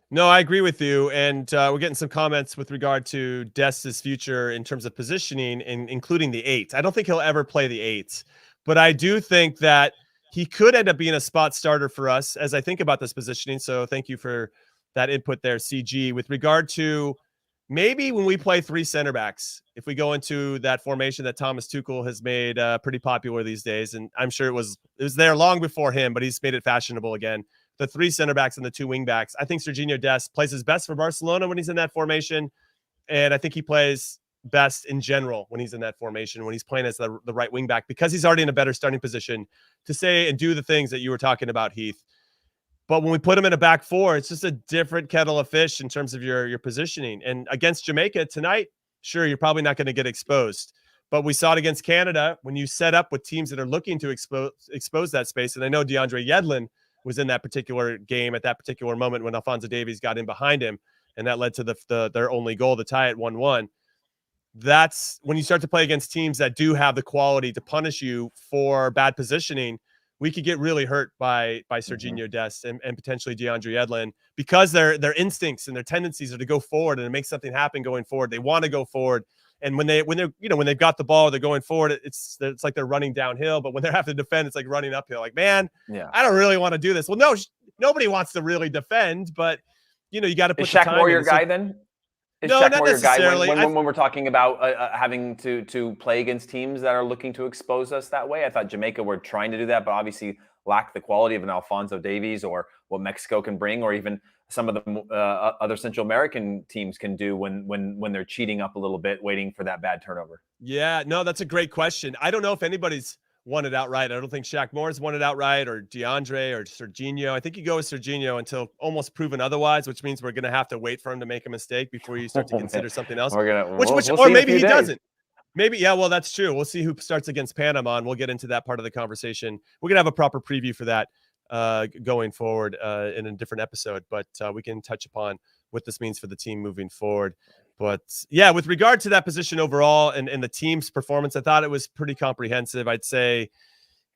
No, I agree with you. And we're getting some comments with regard to Dest's future in terms of positioning, including the 8. I don't think he'll ever play the 8. But I do think that he could end up being a spot starter for us as I think about this positioning. So thank you for that input there, CG. With regard to maybe when we play 3 center backs, if we go into that formation that Thomas Tuchel has made pretty popular these days, and I'm sure it was there long before him, but he's made it fashionable again. The 3 center backs and the 2 wing backs. I think Serginho Dest plays his best for Barcelona when he's in that formation, and I think he plays best in general when he's in that formation, when he's playing as the right wing back, because he's already in a better starting position to say and do the things that you were talking about, Heath. But when we put him in a back 4, it's just a different kettle of fish in terms of your positioning. And against Jamaica tonight, sure, you're probably not going to get exposed. But we saw it against Canada when you set up with teams that are looking to expose that space. And I know DeAndre Yedlin was in that particular game at that particular moment when Alphonso Davies got in behind him, and that led to their only goal to tie it 1-1. That's when you start to play against teams that do have the quality to punish you for bad positioning. We could get really hurt by Serginho Dest and potentially DeAndre Yedlin, because their instincts and their tendencies are to go forward and to make something happen going forward. They want to go forward. And when they've got the ball, they're going forward. It's like they're running downhill, but when they have to defend, it's like running uphill. Like, man, I don't really want to do this. Well, no, nobody wants to really defend, but you got to put the time in. Is Shaq Moore your guy then? Is no, Shaq not Moore your necessarily. guy when we're talking about having to play against teams that are looking to expose us that way? I thought Jamaica were trying to do that, but obviously lack the quality of an Alphonso Davies or what Mexico can bring, or even some of the other Central American teams can do when they're cheating up a little bit, waiting for that bad turnover. Yeah, no, that's a great question. I don't know if anybody's won it outright. I don't think Shaq Moore's won it outright, or DeAndre, or Serginho. I think you go with Serginho until almost proven otherwise, which means we're going to have to wait for him to make a mistake before you start to consider something else. Or maybe he doesn't. Maybe, yeah, well, that's true. We'll see who starts against Panama, and we'll get into that part of the conversation. We're going to have a proper preview for that going forward in a different episode, but we can touch upon what this means for the team moving forward. But yeah, with regard to that position overall and the team's performance, I thought it was pretty comprehensive. I'd say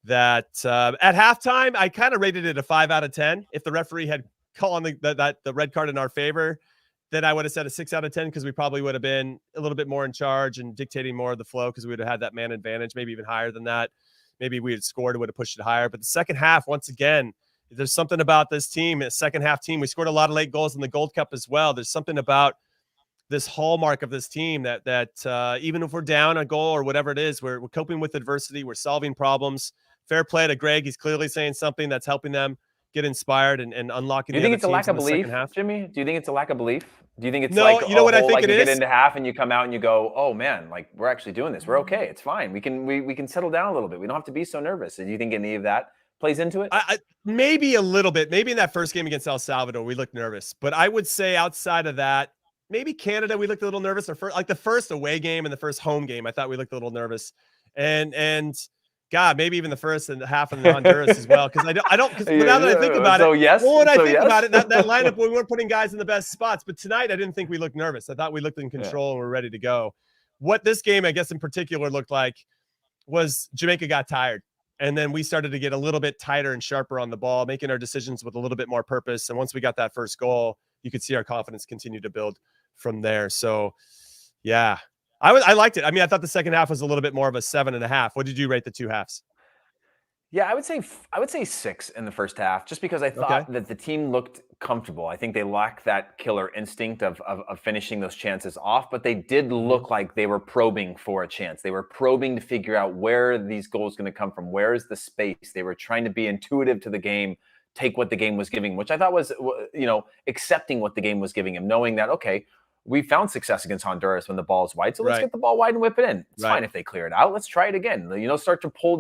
that at halftime, I kind of rated it a 5 out of 10. If the referee had called the red card in our favor, then I would have said a 6 out of 10, because we probably would have been a little bit more in charge and dictating more of the flow, because we would have had that man advantage, maybe even higher than that. Maybe we had scored, it would have pushed it higher. But the second half, once again, there's something about this team, a second half team. We scored a lot of late goals in the Gold Cup as well. There's something about this hallmark of this team that even if we're down a goal or whatever it is, we're coping with adversity. We're solving problems. Fair play to Gregg. He's clearly saying something that's helping them get inspired and unlocking. Do you think it's a lack of belief, Jimmy? Do you think it's a lack of belief? Do you think it's no? Like, you know what I think like it you is? Get into half and you come out and you go, oh man, like we're actually doing this. We're okay. It's fine. We can settle down a little bit. We don't have to be so nervous. Do you think any of that plays into it? Maybe a little bit. Maybe in that first game against El Salvador, we looked nervous. But I would say outside of that, maybe Canada, we looked a little nervous. Like the first away game and the first home game, I thought we looked a little nervous. And God, maybe even the first and half in Honduras as well. Because now that I think about it, that lineup, we weren't putting guys in the best spots. But tonight, I didn't think we looked nervous. I thought we looked in control and we're ready to go. What this game, I guess in particular, looked like was Jamaica got tired. And then we started to get a little bit tighter and sharper on the ball, making our decisions with a little bit more purpose. And once we got that first goal, you could see our confidence continue to build from there. So, yeah. I liked it. I mean, I thought the second half was a little bit more of a 7.5. What did you rate the two halves? Yeah, I would say 6 in the first half, just because I thought that the team looked comfortable. I think they lacked that killer instinct of finishing those chances off, but they did look like they were probing for a chance. They were probing to figure out where these goals going to come from. Where is the space? They were trying to be intuitive to the game, take what the game was giving, which I thought was, accepting what the game was giving him, knowing that, okay, we found success against Honduras when the ball is wide. So let's get the ball wide and whip it in. It's fine if they clear it out. Let's try it again. Start to pull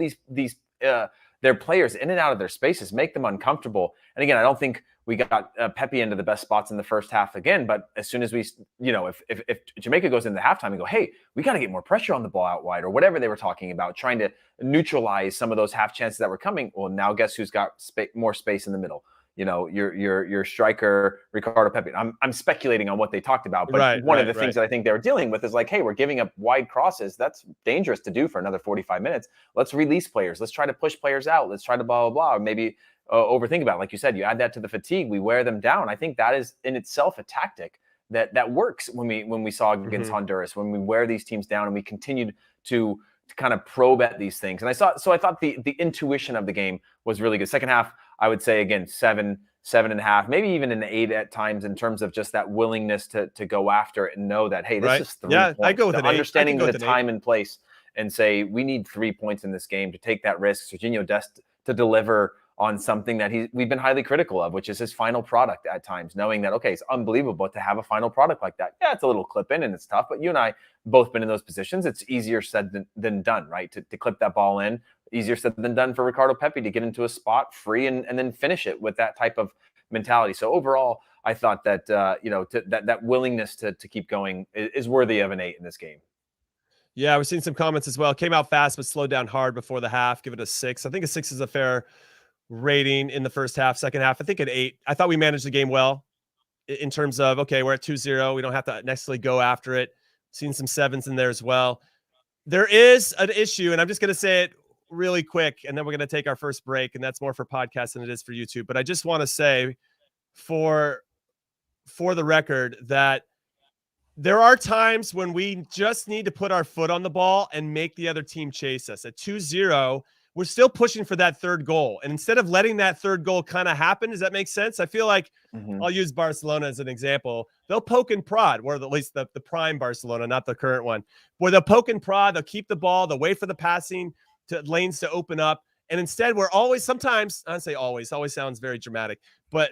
their players in and out of their spaces, make them uncomfortable. And again, I don't think we got Pepi into the best spots in the first half again. But as soon as we, if Jamaica goes into halftime and go, hey, we got to get more pressure on the ball out wide, or whatever they were talking about, trying to neutralize some of those half chances that were coming. Well, now guess who's got more space in the middle? Your striker, Ricardo Pepi. I'm speculating on what they talked about, but one of the things that I think they were dealing with is like, hey, we're giving up wide crosses. That's dangerous to do for another 45 minutes. Let's release players. Let's try to push players out. Let's try to blah, blah, blah. Or maybe overthink about it. Like you said, you add that to the fatigue. We wear them down. I think that is in itself a tactic that works when we saw against Honduras, when we wear these teams down and we continued to kind of probe at these things. And I thought the intuition of the game was really good. Second half, I would say, again, 7.5, maybe even an 8 at times in terms of just that willingness to go after it and know that, hey, this is 3 points. I go with understanding the time and place and say, we need 3 points in this game to take that risk. Serginho Dest to deliver on something that we've been highly critical of, which is his final product at times, knowing that, okay, it's unbelievable to have a final product like that. Yeah, it's a little clip in and it's tough, but you and I both been in those positions. It's easier said than done, right? To clip that ball in, easier said than done for Ricardo Pepi to get into a spot free and then finish it with that type of mentality. So overall, I thought that, that willingness to keep going is worthy of an 8 in this game. Yeah, we're seeing some comments as well. Came out fast, but slowed down hard before the half. Give it a 6. I think a 6 is a fair rating in the first half. Second half, I think an 8. I thought we managed the game well in terms of, okay, we're at 2-0. We don't have to necessarily go after it. Seen some 7s in there as well. There is an issue, and I'm just going to say it really quick, and then we're going to take our first break, and that's more for podcasts than it is for YouTube. But I just want to say for the record that there are times when we just need to put our foot on the ball and make the other team chase us. At 2-0, we're still pushing for that third goal. And instead of letting that third goal kind of happen, does that make sense? I feel like I'll use Barcelona as an example. They'll poke and prod, or at least the prime Barcelona, not the current one, where they'll poke and prod, they'll keep the ball, they'll wait for the passing to lanes to open up. And instead we're always, sometimes, I say always sounds very dramatic, but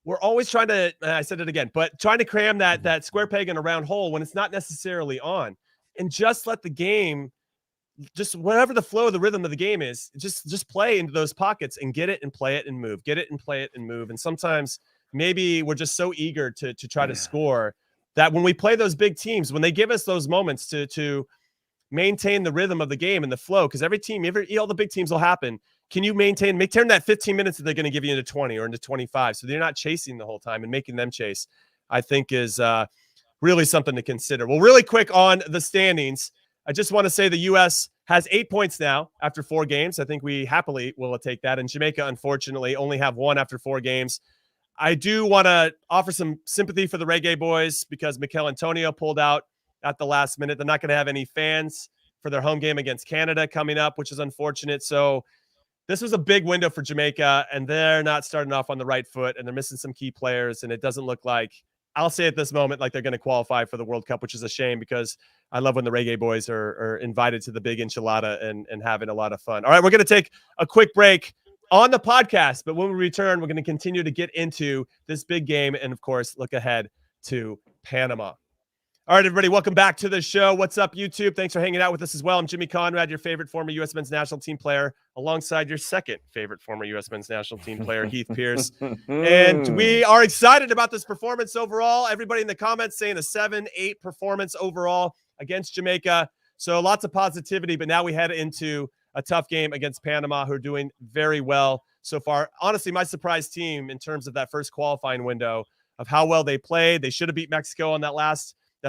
we're always trying to, I said it again, but trying to cram that square peg in a round hole when it's not necessarily on. And just let the game, just whatever the flow of the rhythm of the game is, just play into those pockets and get it and play it and move, get it and play it and move. And sometimes maybe we're just so eager to try to score that when we play those big teams, when they give us those moments to maintain the rhythm of the game and the flow, because every team, all the big teams will happen. Can you turn that 15 minutes that they're going to give you into 20 or into 25, so they're not chasing the whole time and making them chase, I think is really something to consider. Well, really quick on the standings, I just want to say the U.S. has 8 points now after 4 games. I think we happily will take that. And Jamaica, unfortunately, only have 1 after 4 games. I do want to offer some sympathy for the Reggae Boyz because Mikel Antonio pulled out at the last minute. They're not going to have any fans for their home game against Canada coming up, which is unfortunate. So this was a big window for Jamaica, and they're not starting off on the right foot, and they're missing some key players, and it doesn't look like, I'll say at this moment, like they're going to qualify for the World Cup, which is a shame because I love when the Reggae Boyz are invited to the big enchilada and having a lot of fun. All right, we're going to take a quick break on the podcast, but when we return, we're going to continue to get into this big game and, of course, look ahead to Panama. All right, everybody, welcome back to the show. What's up, YouTube? Thanks for hanging out with us as well. I'm Jimmy Conrad, your favorite former U.S. men's national team player, alongside your second favorite former U.S. men's national team player, Heath Pearce. And we are excited about this performance overall. Everybody in the comments saying a 7-8 performance overall against Jamaica. So lots of positivity, but now we head into a tough game against Panama, who are doing very well so far. Honestly, my surprise team in terms of that first qualifying window of how well they played. They should have beat Mexico on that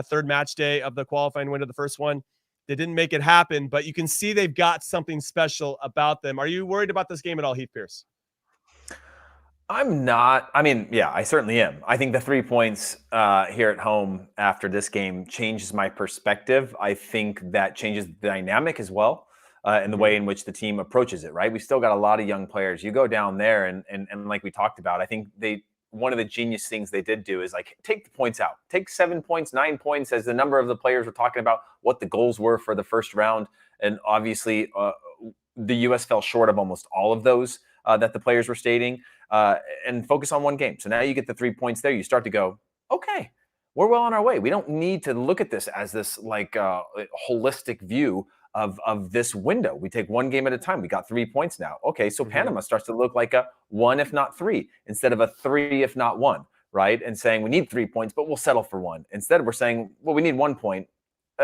third match day of the qualifying window, the first one. They didn't make it happen, but you can see they've got something special about them. Are you worried about this game at all, Heath Pearce? I'm not. I mean, yeah, I certainly am. I think the 3 points here at home after this game changes my perspective. I think that changes the dynamic as well in the way in which the team approaches it, right? We still got a lot of young players. You go down there and like we talked about, I think one of the genius things they did do is like take the points out, take 7 points, 9 points as the number of the players were talking about what the goals were for the first round. And obviously the U.S. fell short of almost all of those that the players were stating and focus on one game. So now you get the 3 points there. You start to go, okay, we're well on our way. We don't need to look at this as this like holistic view of this window. We take one game at a time. We got 3 points now. Okay, so Panama starts to look like a 1 if not 3 instead of a 3 if not 1, right? And saying we need 3 points, but we'll settle for 1. Instead, we're saying, well, we need 1 point.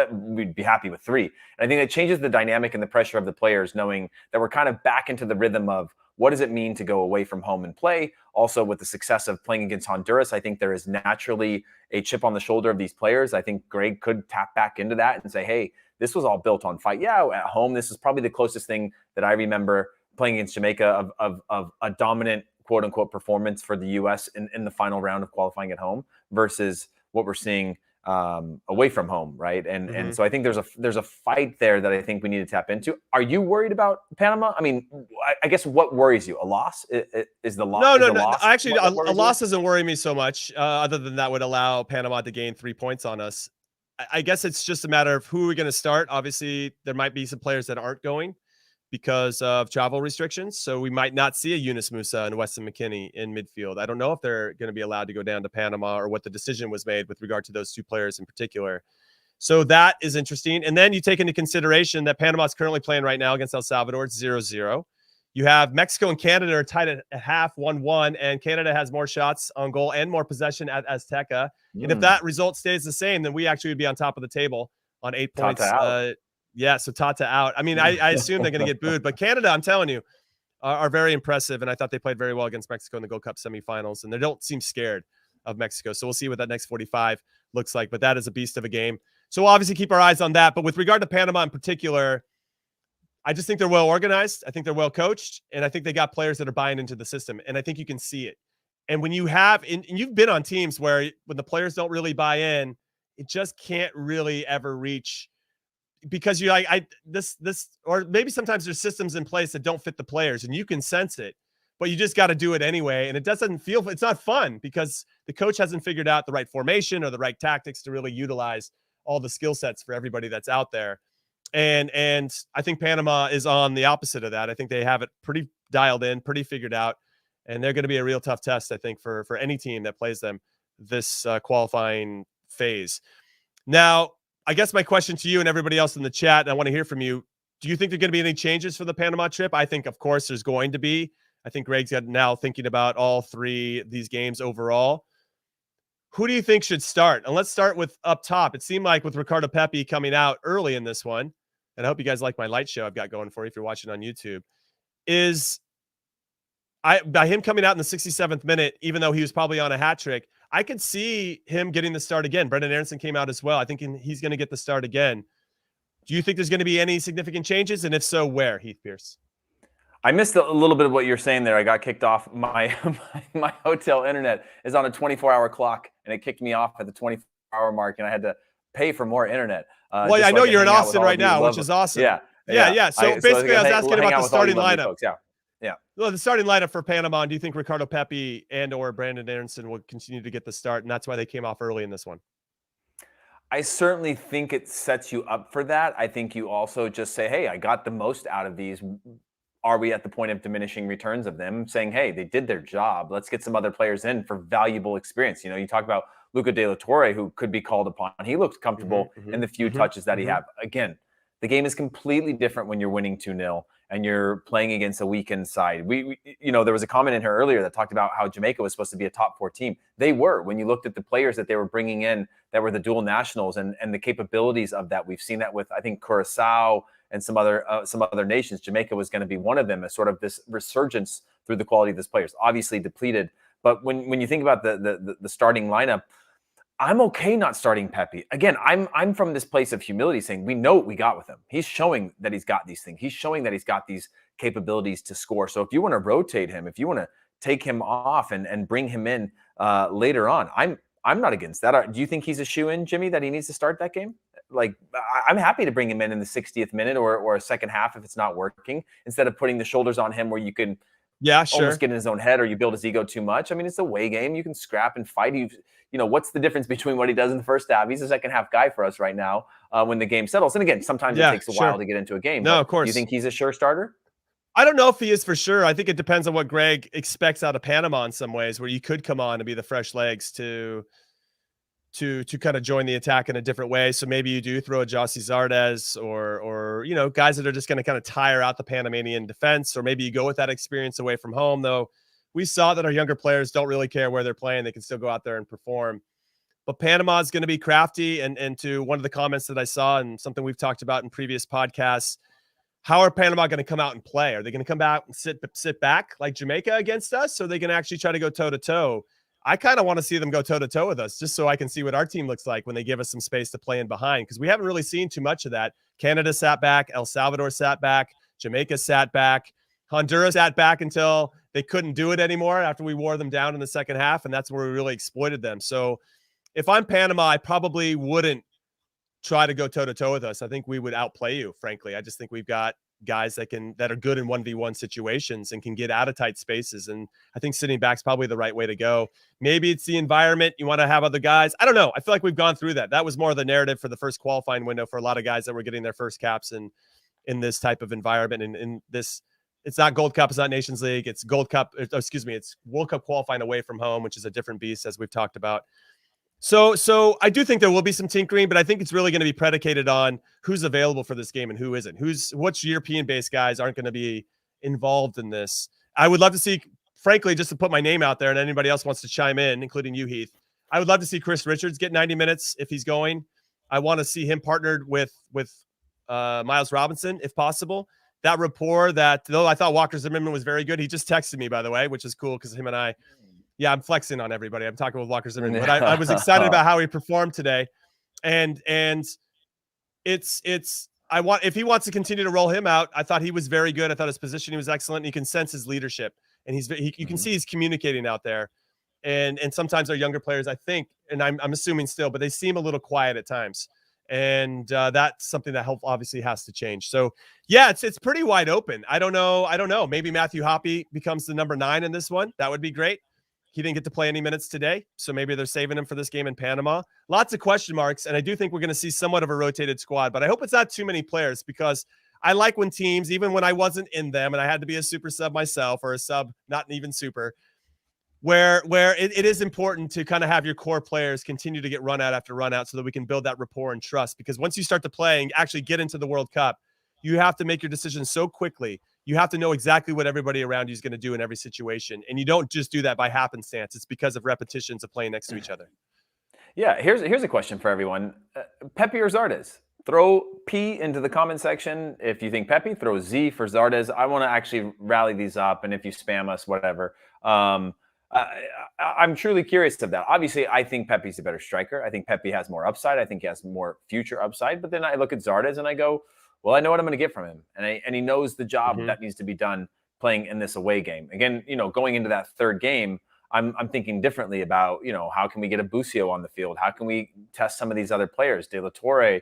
We'd be happy with 3. And I think that changes the dynamic and the pressure of the players, knowing that we're kind of back into the rhythm of what does it mean to go away from home and play. Also, with the success of playing against Honduras, I think there is naturally a chip on the shoulder of these players. I think Gregg could tap back into that and say, hey, this was all built on fight. Yeah, at home, this is probably the closest thing that I remember playing against Jamaica of a dominant, quote unquote, performance for the U.S. in the final round of qualifying at home versus what we're seeing away from home, right? And so I think there's a fight there that I think we need to tap into. Are you worried about Panama? I mean, I guess what worries you? A loss? Is the loss? No. Actually, a loss doesn't worry me so much. Other than that would allow Panama to gain 3 points on us. I guess it's just a matter of who we're going to start. Obviously, there might be some players that aren't going because of travel restrictions. So we might not see a Yunus Musa and Weston McKennie in midfield. I don't know if they're going to be allowed to go down to Panama or what the decision was made with regard to those 2 players in particular. So that is interesting. And then you take into consideration that Panama is currently playing right now against El Salvador. It's 0-0. You have Mexico and Canada are tied at half, 1-1, and Canada has more shots on goal and more possession at Azteca. And if that result stays the same, then we actually would be on top of the table on 8 points. Yeah, so Tata out. I mean, I assume they're going to get booed, but Canada, I'm telling you, are very impressive, and I thought they played very well against Mexico in the Gold Cup semifinals, and they don't seem scared of Mexico. So we'll see what that next 45 looks like, but that is a beast of a game. So we'll obviously keep our eyes on that. But with regard to Panama in particular, I just think they're well organized. I think they're well coached, and I think they got players that are buying into the system, and I think you can see it. And when you have, and you've been on teams where when the players don't really buy in, it just can't really ever reach, because you're like, this, or maybe sometimes there's systems in place that don't fit the players, and you can sense it, but you just got to do it anyway. And it doesn't feel, it's not fun because the coach hasn't figured out the right formation or the right tactics to really utilize all the skill sets for everybody that's out there. And I think Panama is on the opposite of that. I think they have it pretty dialed in, pretty figured out, and they're going to be a real tough test, I think, for any team that plays them this qualifying phase. Now, I guess my question to you and everybody else in the chat, and I want to hear from you, do you think there are going to be any changes for the Panama trip? I think, of course, there's going to be. I think Gregg's got now thinking about all 3 of these games overall. Who do you think should start? And let's start with up top. It seemed like with Ricardo Pepi coming out early in this one, and I hope you guys like my light show I've got going for you if you're watching on YouTube, by him coming out in the 67th minute, even though he was probably on a hat trick, I could see him getting the start again. Brendan Aronson came out as well. I think he's going to get the start again. Do you think there's going to be any significant changes? And if so, where, Heath Pearce? I missed a little bit of what you're saying there. I got kicked off. My hotel internet is on a 24-hour clock, and it kicked me off at the 24-hour mark, and I had to pay for more internet. Well, I know you're in Austin right now, which is awesome. Yeah. So basically, I was asking about the starting lineup. Yeah. Well, the starting lineup for Panama, do you think Ricardo Pepi and or Brandon Aronson will continue to get the start, and that's why they came off early in this one? I certainly think it sets you up for that. I think you also just say, hey, I got the most out of these. Are we at the point of diminishing returns of them? Saying, hey, they did their job. Let's get some other players in for valuable experience. You talk about Luca De La Torre, who could be called upon. He looked comfortable in the few touches that he had. Again, the game is completely different when you're winning 2-0 and you're playing against a weakened side. We there was a comment in here earlier that talked about how Jamaica was supposed to be a top 4 team. They were, when you looked at the players that they were bringing in that were the dual nationals and the capabilities of that. We've seen that with, I think, Curacao and some other nations. Jamaica was going to be one of them, as sort of this resurgence through the quality of this players. Obviously depleted, but when you think about the starting lineup, I'm okay not starting Pepi. Again, I'm from this place of humility, saying we know what we got with him. He's showing that he's got these things. He's showing that he's got these capabilities to score. So if you want to rotate him, if you want to take him off and bring him in later on, I'm not against that. Do you think he's a shoe-in, Jimmy, that he needs to start that game? Like, I'm happy to bring him in the 60th minute or a second half if it's not working, instead of putting the shoulders on him where you can almost get in his own head or you build his ego too much. I mean, it's a away game. You can scrap and fight. What's the difference between what he does in the first half? He's a second half guy for us right now when the game settles. And again, sometimes it takes a while to get into a game. No, of course. Do you think he's a sure starter? I don't know if he is for sure. I think it depends on what Gregg expects out of Panama in some ways, where you could come on and be the fresh legs to to kind of join the attack in a different way. So maybe you do throw a Jossie Zardes or guys that are just going to kind of tire out the Panamanian defense, or maybe you go with that experience away from home, though we saw that our younger players don't really care where they're playing. They can still go out there and perform. But Panama is going to be crafty. And to one of the comments that I saw and something we've talked about in previous podcasts, how are Panama going to come out and play? Are they going to come back and sit back like Jamaica against us? Or are they going to actually try to go toe-to-toe? I kind of want to see them go toe-to-toe with us just so I can see what our team looks like when they give us some space to play in behind, because we haven't really seen too much of that. Canada sat back. El Salvador sat back. Jamaica sat back. Honduras sat back until they couldn't do it anymore after we wore them down in the second half, and that's where we really exploited them. So if I'm Panama, I probably wouldn't try to go toe-to-toe with us. I think we would outplay you, frankly. I just think we've got guys that are good in 1v1 situations and can get out of tight spaces. And I think sitting back's probably the right way to go. Maybe it's the environment. You want to have other guys. I don't know. I feel like we've gone through that. That was more of the narrative for the first qualifying window for a lot of guys that were getting their first caps in this type of environment. And in this, it's not Gold Cup, it's not Nations League. It's Gold Cup. It's World Cup qualifying away from home, which is a different beast, as we've talked about. So I do think there will be some tinkering, but I think it's really going to be predicated on who's available for this game and who isn't. Which European-based guys aren't going to be involved in this. I would love to see, frankly, just to put my name out there, and anybody else wants to chime in, including you, Heath. I would love to see Chris Richards get 90 minutes if he's going. I want to see him partnered with Miles Robinson, if possible. That rapport that, though I thought Walker Zimmerman was very good, he just texted me, by the way, which is cool because him and I, yeah, I'm flexing on everybody. I'm talking with Walker Zimmerman, but I was excited about how he performed today. And if he wants to continue to roll him out, I thought he was very good. I thought his positioning was excellent. And you can sense his leadership, and you can see he's communicating out there. And sometimes our younger players, I think, and I'm assuming still, but they seem a little quiet at times. And that's something that obviously has to change. So yeah, it's pretty wide open. I don't know. Maybe Matthew Hoppe becomes the number 9 in this one. That would be great. He didn't get to play any minutes today, so maybe they're saving him for this game in Panama. Lots of question marks, and I do think we're going to see somewhat of a rotated squad, but I hope it's not too many players, because I like when teams, even when I wasn't in them and I had to be a super sub myself, or a sub not even super, where it is important to kind of have your core players continue to get run out after run out so that we can build that rapport and trust. Because once you start to play and actually get into the World Cup, you have to make your decisions so quickly. You have to know exactly what everybody around you is going to do in every situation. And you don't just do that by happenstance. It's because of repetitions of playing next to each other. Yeah, here's a question for everyone. Pepi or Zardes? Throw P into the comment section if you think Pepi. Throw Z for Zardes. I want to actually rally these up, and if you spam us, whatever. I'm truly curious of that. Obviously, I think Pepi's a better striker. I think Pepi has more upside. I think he has more future upside. But then I look at Zardes and I go, well, I know what I'm going to get from him. And he knows the job that needs to be done playing in this away game. Again, going into that third game, I'm thinking differently about, how can we get a Busio on the field? How can we test some of these other players? De La Torre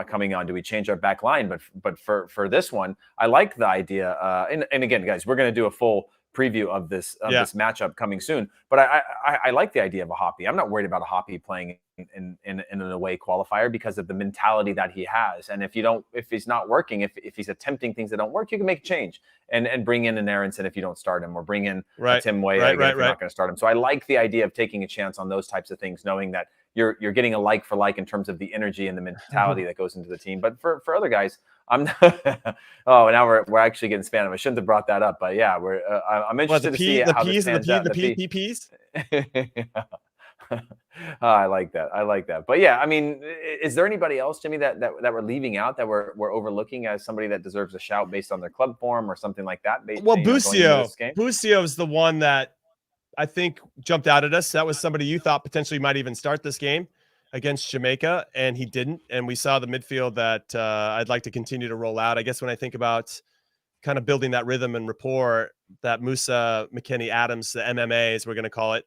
coming on. Do we change our back line? But for this one, I like the idea. And again, guys, we're going to do a full preview of this matchup coming soon. But I like the idea of a Hoppe. I'm not worried about a Hoppe playing in an away qualifier because of the mentality that he has. And if he's not working, if he's attempting things that don't work, you can make a change and bring in an Aronson if you don't start him, or bring in a Tim Weah if you're not going to start him. So I like the idea of taking a chance on those types of things, knowing that you're getting a like for like in terms of the energy and the mentality that goes into the team. But for other guys, I'm not, oh, now we're actually getting spam. I shouldn't have brought that up, but yeah, I'm interested to see how this pans out. The P's. I like that. But yeah, I mean, is there anybody else, Jimmy, that we're leaving out, that we're overlooking as somebody that deserves a shout based on their club form or something like that? Well, Busio is the one that I think jumped out at us. That was somebody you thought potentially might even start this game against Jamaica, and he didn't. And we saw the midfield that I'd like to continue to roll out. I guess when I think about kind of building that rhythm and rapport, that Musa, McKennie, Adams, the MMA, as we're going to call it,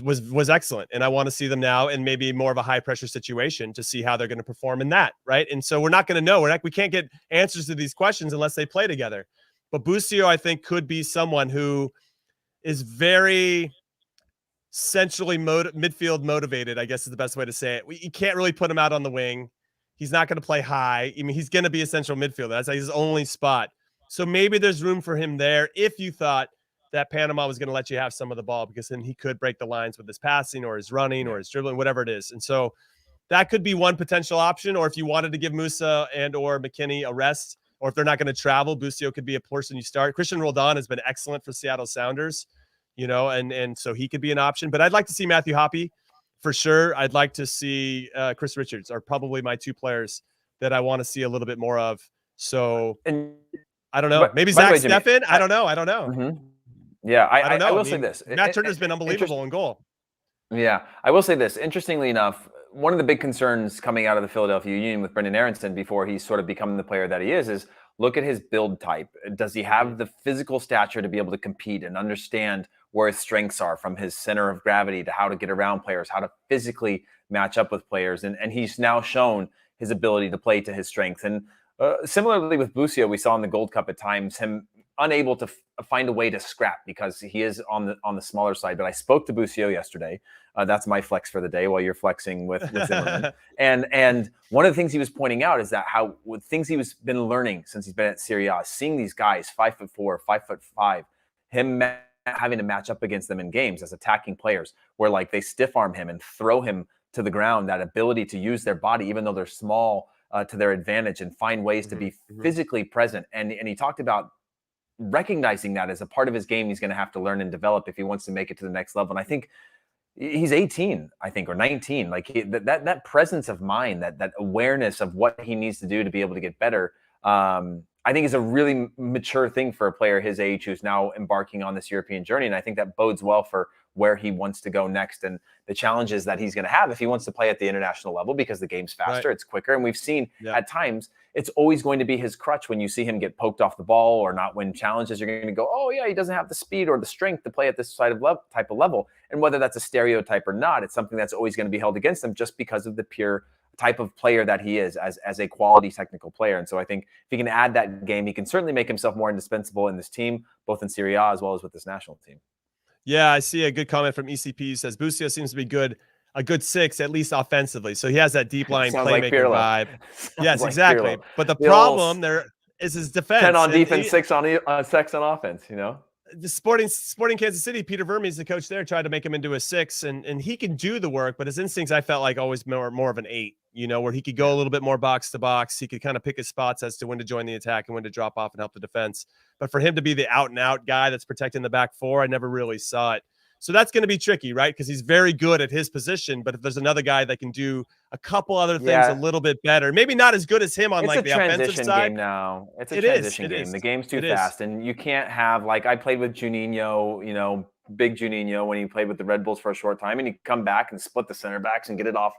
was excellent. And I want to see them now in maybe more of a high pressure situation to see how they're going to perform in that. Right. And so we're not going to know. We can't get answers to these questions unless they play together. But Busio, I think, could be someone who is very centrally midfield motivated, I guess is the best way to say it. You can't really put him out on the wing. He's not going to play high. I mean, he's going to be a central midfielder. That's his only spot. So maybe there's room for him there if you thought that Panama was going to let you have some of the ball, because then he could break the lines with his passing or his running or his dribbling, whatever it is. And so that could be one potential option. Or if you wanted to give Musa and or McKennie a rest, or if they're not going to travel, Busio could be a person you start. Christian Roldan has been excellent for Seattle Sounders, you know, and so he could be an option. But I'd like to see Matthew Hoppe for sure. I'd like to see Chris Richards are probably my two players that I want to see a little bit more of. So I don't know. Maybe Zach Steffen. I don't know. Mm-hmm. Yeah, I don't know. I will say this. Matt Turner's been unbelievable in goal. Yeah, I will say this. Interestingly enough, one of the big concerns coming out of the Philadelphia Union with Brendan Aronson before he's sort of become the player that he is look at his build type. Does he have the physical stature to be able to compete and understand where his strengths are, from his center of gravity to how to get around players, how to physically match up with players? And he's now shown his ability to play to his strengths. And similarly with Busio, we saw in the Gold Cup at times him unable to find a way to scrap because he is on the smaller side. But I spoke to Busio yesterday. That's my flex for the day while you're flexing with Zimmerman. and one of the things he was pointing out is that how with things he was been learning since he's been at Serie A, seeing these guys 5'4", 5'5", him having to match up against them in games as attacking players, where like they stiff arm him and throw him to the ground. That ability to use their body, even though they're small, to their advantage, and find ways to be physically present. And he talked about recognizing that as a part of his game he's going to have to learn and develop if he wants to make it to the next level. And I think he's 18, I think, or 19. Like that presence of mind, that awareness of what he needs to do to be able to get better, I think is a really mature thing for a player his age who's now embarking on this European journey. And I think that bodes well for where he wants to go next and the challenges that he's going to have if he wants to play at the international level, because the game's faster, it's quicker. And we've seen at times it's always going to be his crutch when you see him get poked off the ball or not win challenges. You're going to go, oh yeah, he doesn't have the speed or the strength to play at this type of level. And whether that's a stereotype or not, it's something that's always going to be held against him just because of the pure type of player that he is as a quality technical player. And so I think if he can add that game, he can certainly make himself more indispensable in this team, both in Serie A as well as with this national team. Yeah, I see a good comment from ECP who says Busio seems to be a good 6, at least offensively. So he has that deep line playmaker vibe. Yes, like exactly. Pirlo. But the problem there is his defense. 10 on defense, 6 on offense, you know? The Sporting Kansas City, Peter Vermes, the coach there, tried to make him into a 6, and he can do the work, but his instincts, I felt like always more of an 8, you know, where he could go a little bit more box to box. He could kind of pick his spots as to when to join the attack and when to drop off and help the defense. But for him to be the out and out guy that's protecting the back four, I never really saw it. So that's going to be tricky, right? Because he's very good at his position. But if there's another guy that can do a couple other things a little bit better, maybe not as good as him on like the offensive side. Game now. It's a transition game. The game's too fast. And you can't have, like, I played with Juninho, you know, big Juninho, when he played with the Red Bulls for a short time, and he'd come back and split the center backs and get it off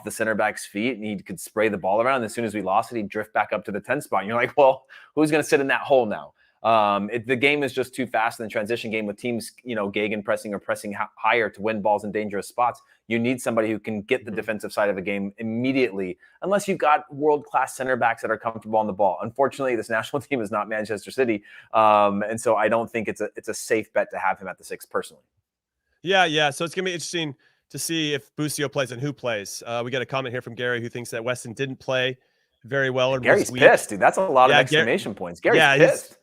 the center back's feet, and he could spray the ball around. And as soon as we lost it, he'd drift back up to the 10 spot. And you're like, well, who's going to sit in that hole now? The game is just too fast in the transition game with teams, you know, Gegen pressing or pressing higher to win balls in dangerous spots. You need somebody who can get the defensive side of the game immediately, unless you've got world-class center backs that are comfortable on the ball. Unfortunately, this national team is not Manchester City. And so I don't think it's a safe bet to have him at the 6 personally. Yeah. So it's going to be interesting to see if Busio plays and who plays. We got a comment here from Gary who thinks that Weston didn't play very well. Gary's pissed, dude. That's a lot of exclamation points. Gary's pissed.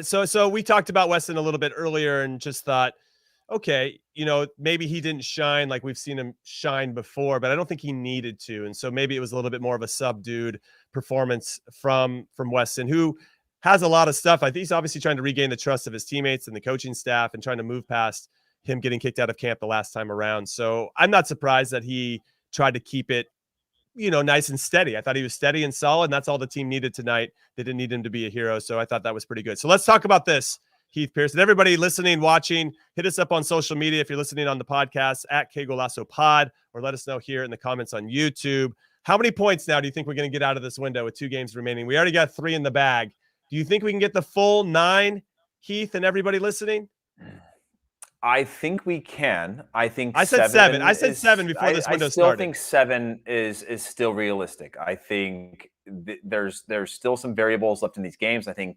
So we talked about Weston a little bit earlier and just thought, okay, you know, maybe he didn't shine like we've seen him shine before, but I don't think he needed to. And so maybe it was a little bit more of a subdued performance from Weston, who has a lot of stuff. I think he's obviously trying to regain the trust of his teammates and the coaching staff and trying to move past him getting kicked out of camp the last time around. So I'm not surprised that he tried to keep it, you know, nice and steady. I thought he was steady and solid, and that's all the team needed tonight. They didn't need him to be a hero, so I thought that was pretty good. So let's talk about this, Heath Pearce. And everybody listening, watching, hit us up on social media if you're listening on the podcast at Qué Golazo Pod, or let us know here in the comments on YouTube. How many points now do you think we're going to get out of this window with 2 games remaining? We already got 3 in the bag. Do you think we can get the full 9, Heath, and everybody listening? I think we can. I said 7. I said 7 before this window started. I still think 7 is still realistic. I think there's still some variables left in these games. I think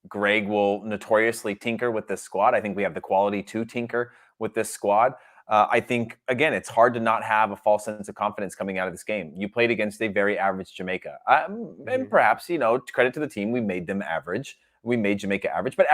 Gregg will notoriously tinker with this squad. I think we have the quality to tinker with this squad. I think, again, it's hard to not have a false sense of confidence coming out of this game. You played against a very average Jamaica. And perhaps, you know, credit to the team, we made them average. We made Jamaica average, but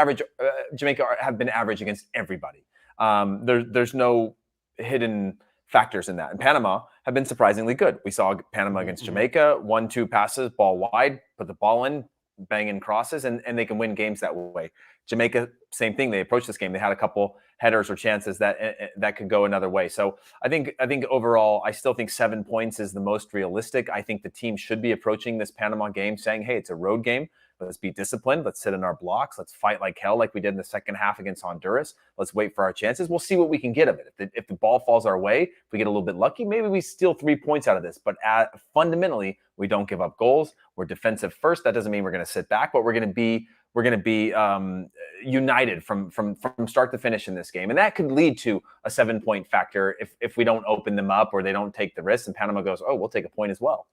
Jamaica have been average against everybody. There's no hidden factors in that. And Panama have been surprisingly good. We saw Panama against Jamaica, 1-2 passes, ball wide, put the ball in, bang in crosses, and they can win games that way. Jamaica, same thing. They approached this game. They had a couple headers or chances that could go another way. So I think overall, I still think 7 points is the most realistic. I think the team should be approaching this Panama game saying, hey, it's a road game. Let's be disciplined. Let's sit in our blocks. Let's fight like hell like we did in the second half against Honduras. Let's wait for our chances. We'll see what we can get of it. If the ball falls our way, if we get a little bit lucky, maybe we steal 3 points out of this. But fundamentally, we don't give up goals. We're defensive first. That doesn't mean we're going to sit back, but we're going to be united from start to finish in this game. And that could lead to a 7-point factor if we don't open them up or they don't take the risk. And Panama goes, oh, we'll take a point as well.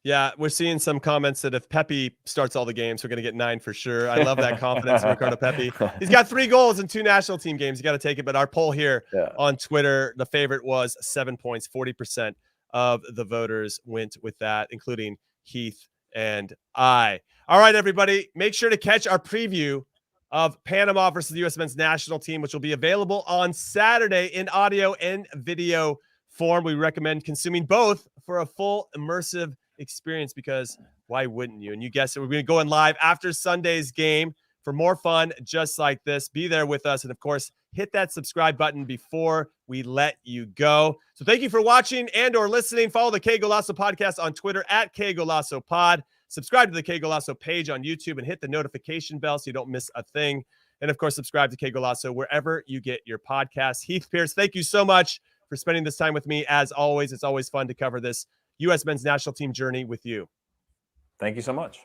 Yeah, we're seeing some comments that if Pepi starts all the games, we're going to get 9 for sure. I love that confidence in Ricardo Pepi. He's got 3 goals in 2 national team games. You got to take it. But our poll here on Twitter, the favorite was 7 points. 40% of the voters went with that, including Heath and I. All right, everybody, make sure to catch our preview of Panama versus the U.S. men's national team, which will be available on Saturday in audio and video form. We recommend consuming both for a full immersive experience, because why wouldn't you? And you guessed it, we're going to go in live after Sunday's game for more fun just like this. Be there with us, and of course, hit that subscribe button before we let you go. So thank you for watching and or listening. Follow the Qué Golazo podcast on Twitter at Qué Golazo Pod. Subscribe to the Qué Golazo page on YouTube and hit the notification bell so you don't miss a thing. And of course, subscribe to Qué Golazo wherever you get your podcasts. Heath Pearce, thank you so much for spending this time with me. As always, it's always fun to cover this U.S. men's national team journey with you. Thank you so much.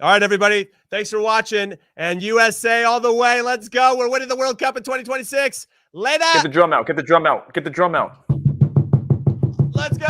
All right, everybody. Thanks for watching. And USA all the way. Let's go. We're winning the World Cup in 2026. Later. Get the drum out. Get the drum out. Get the drum out. Let's go.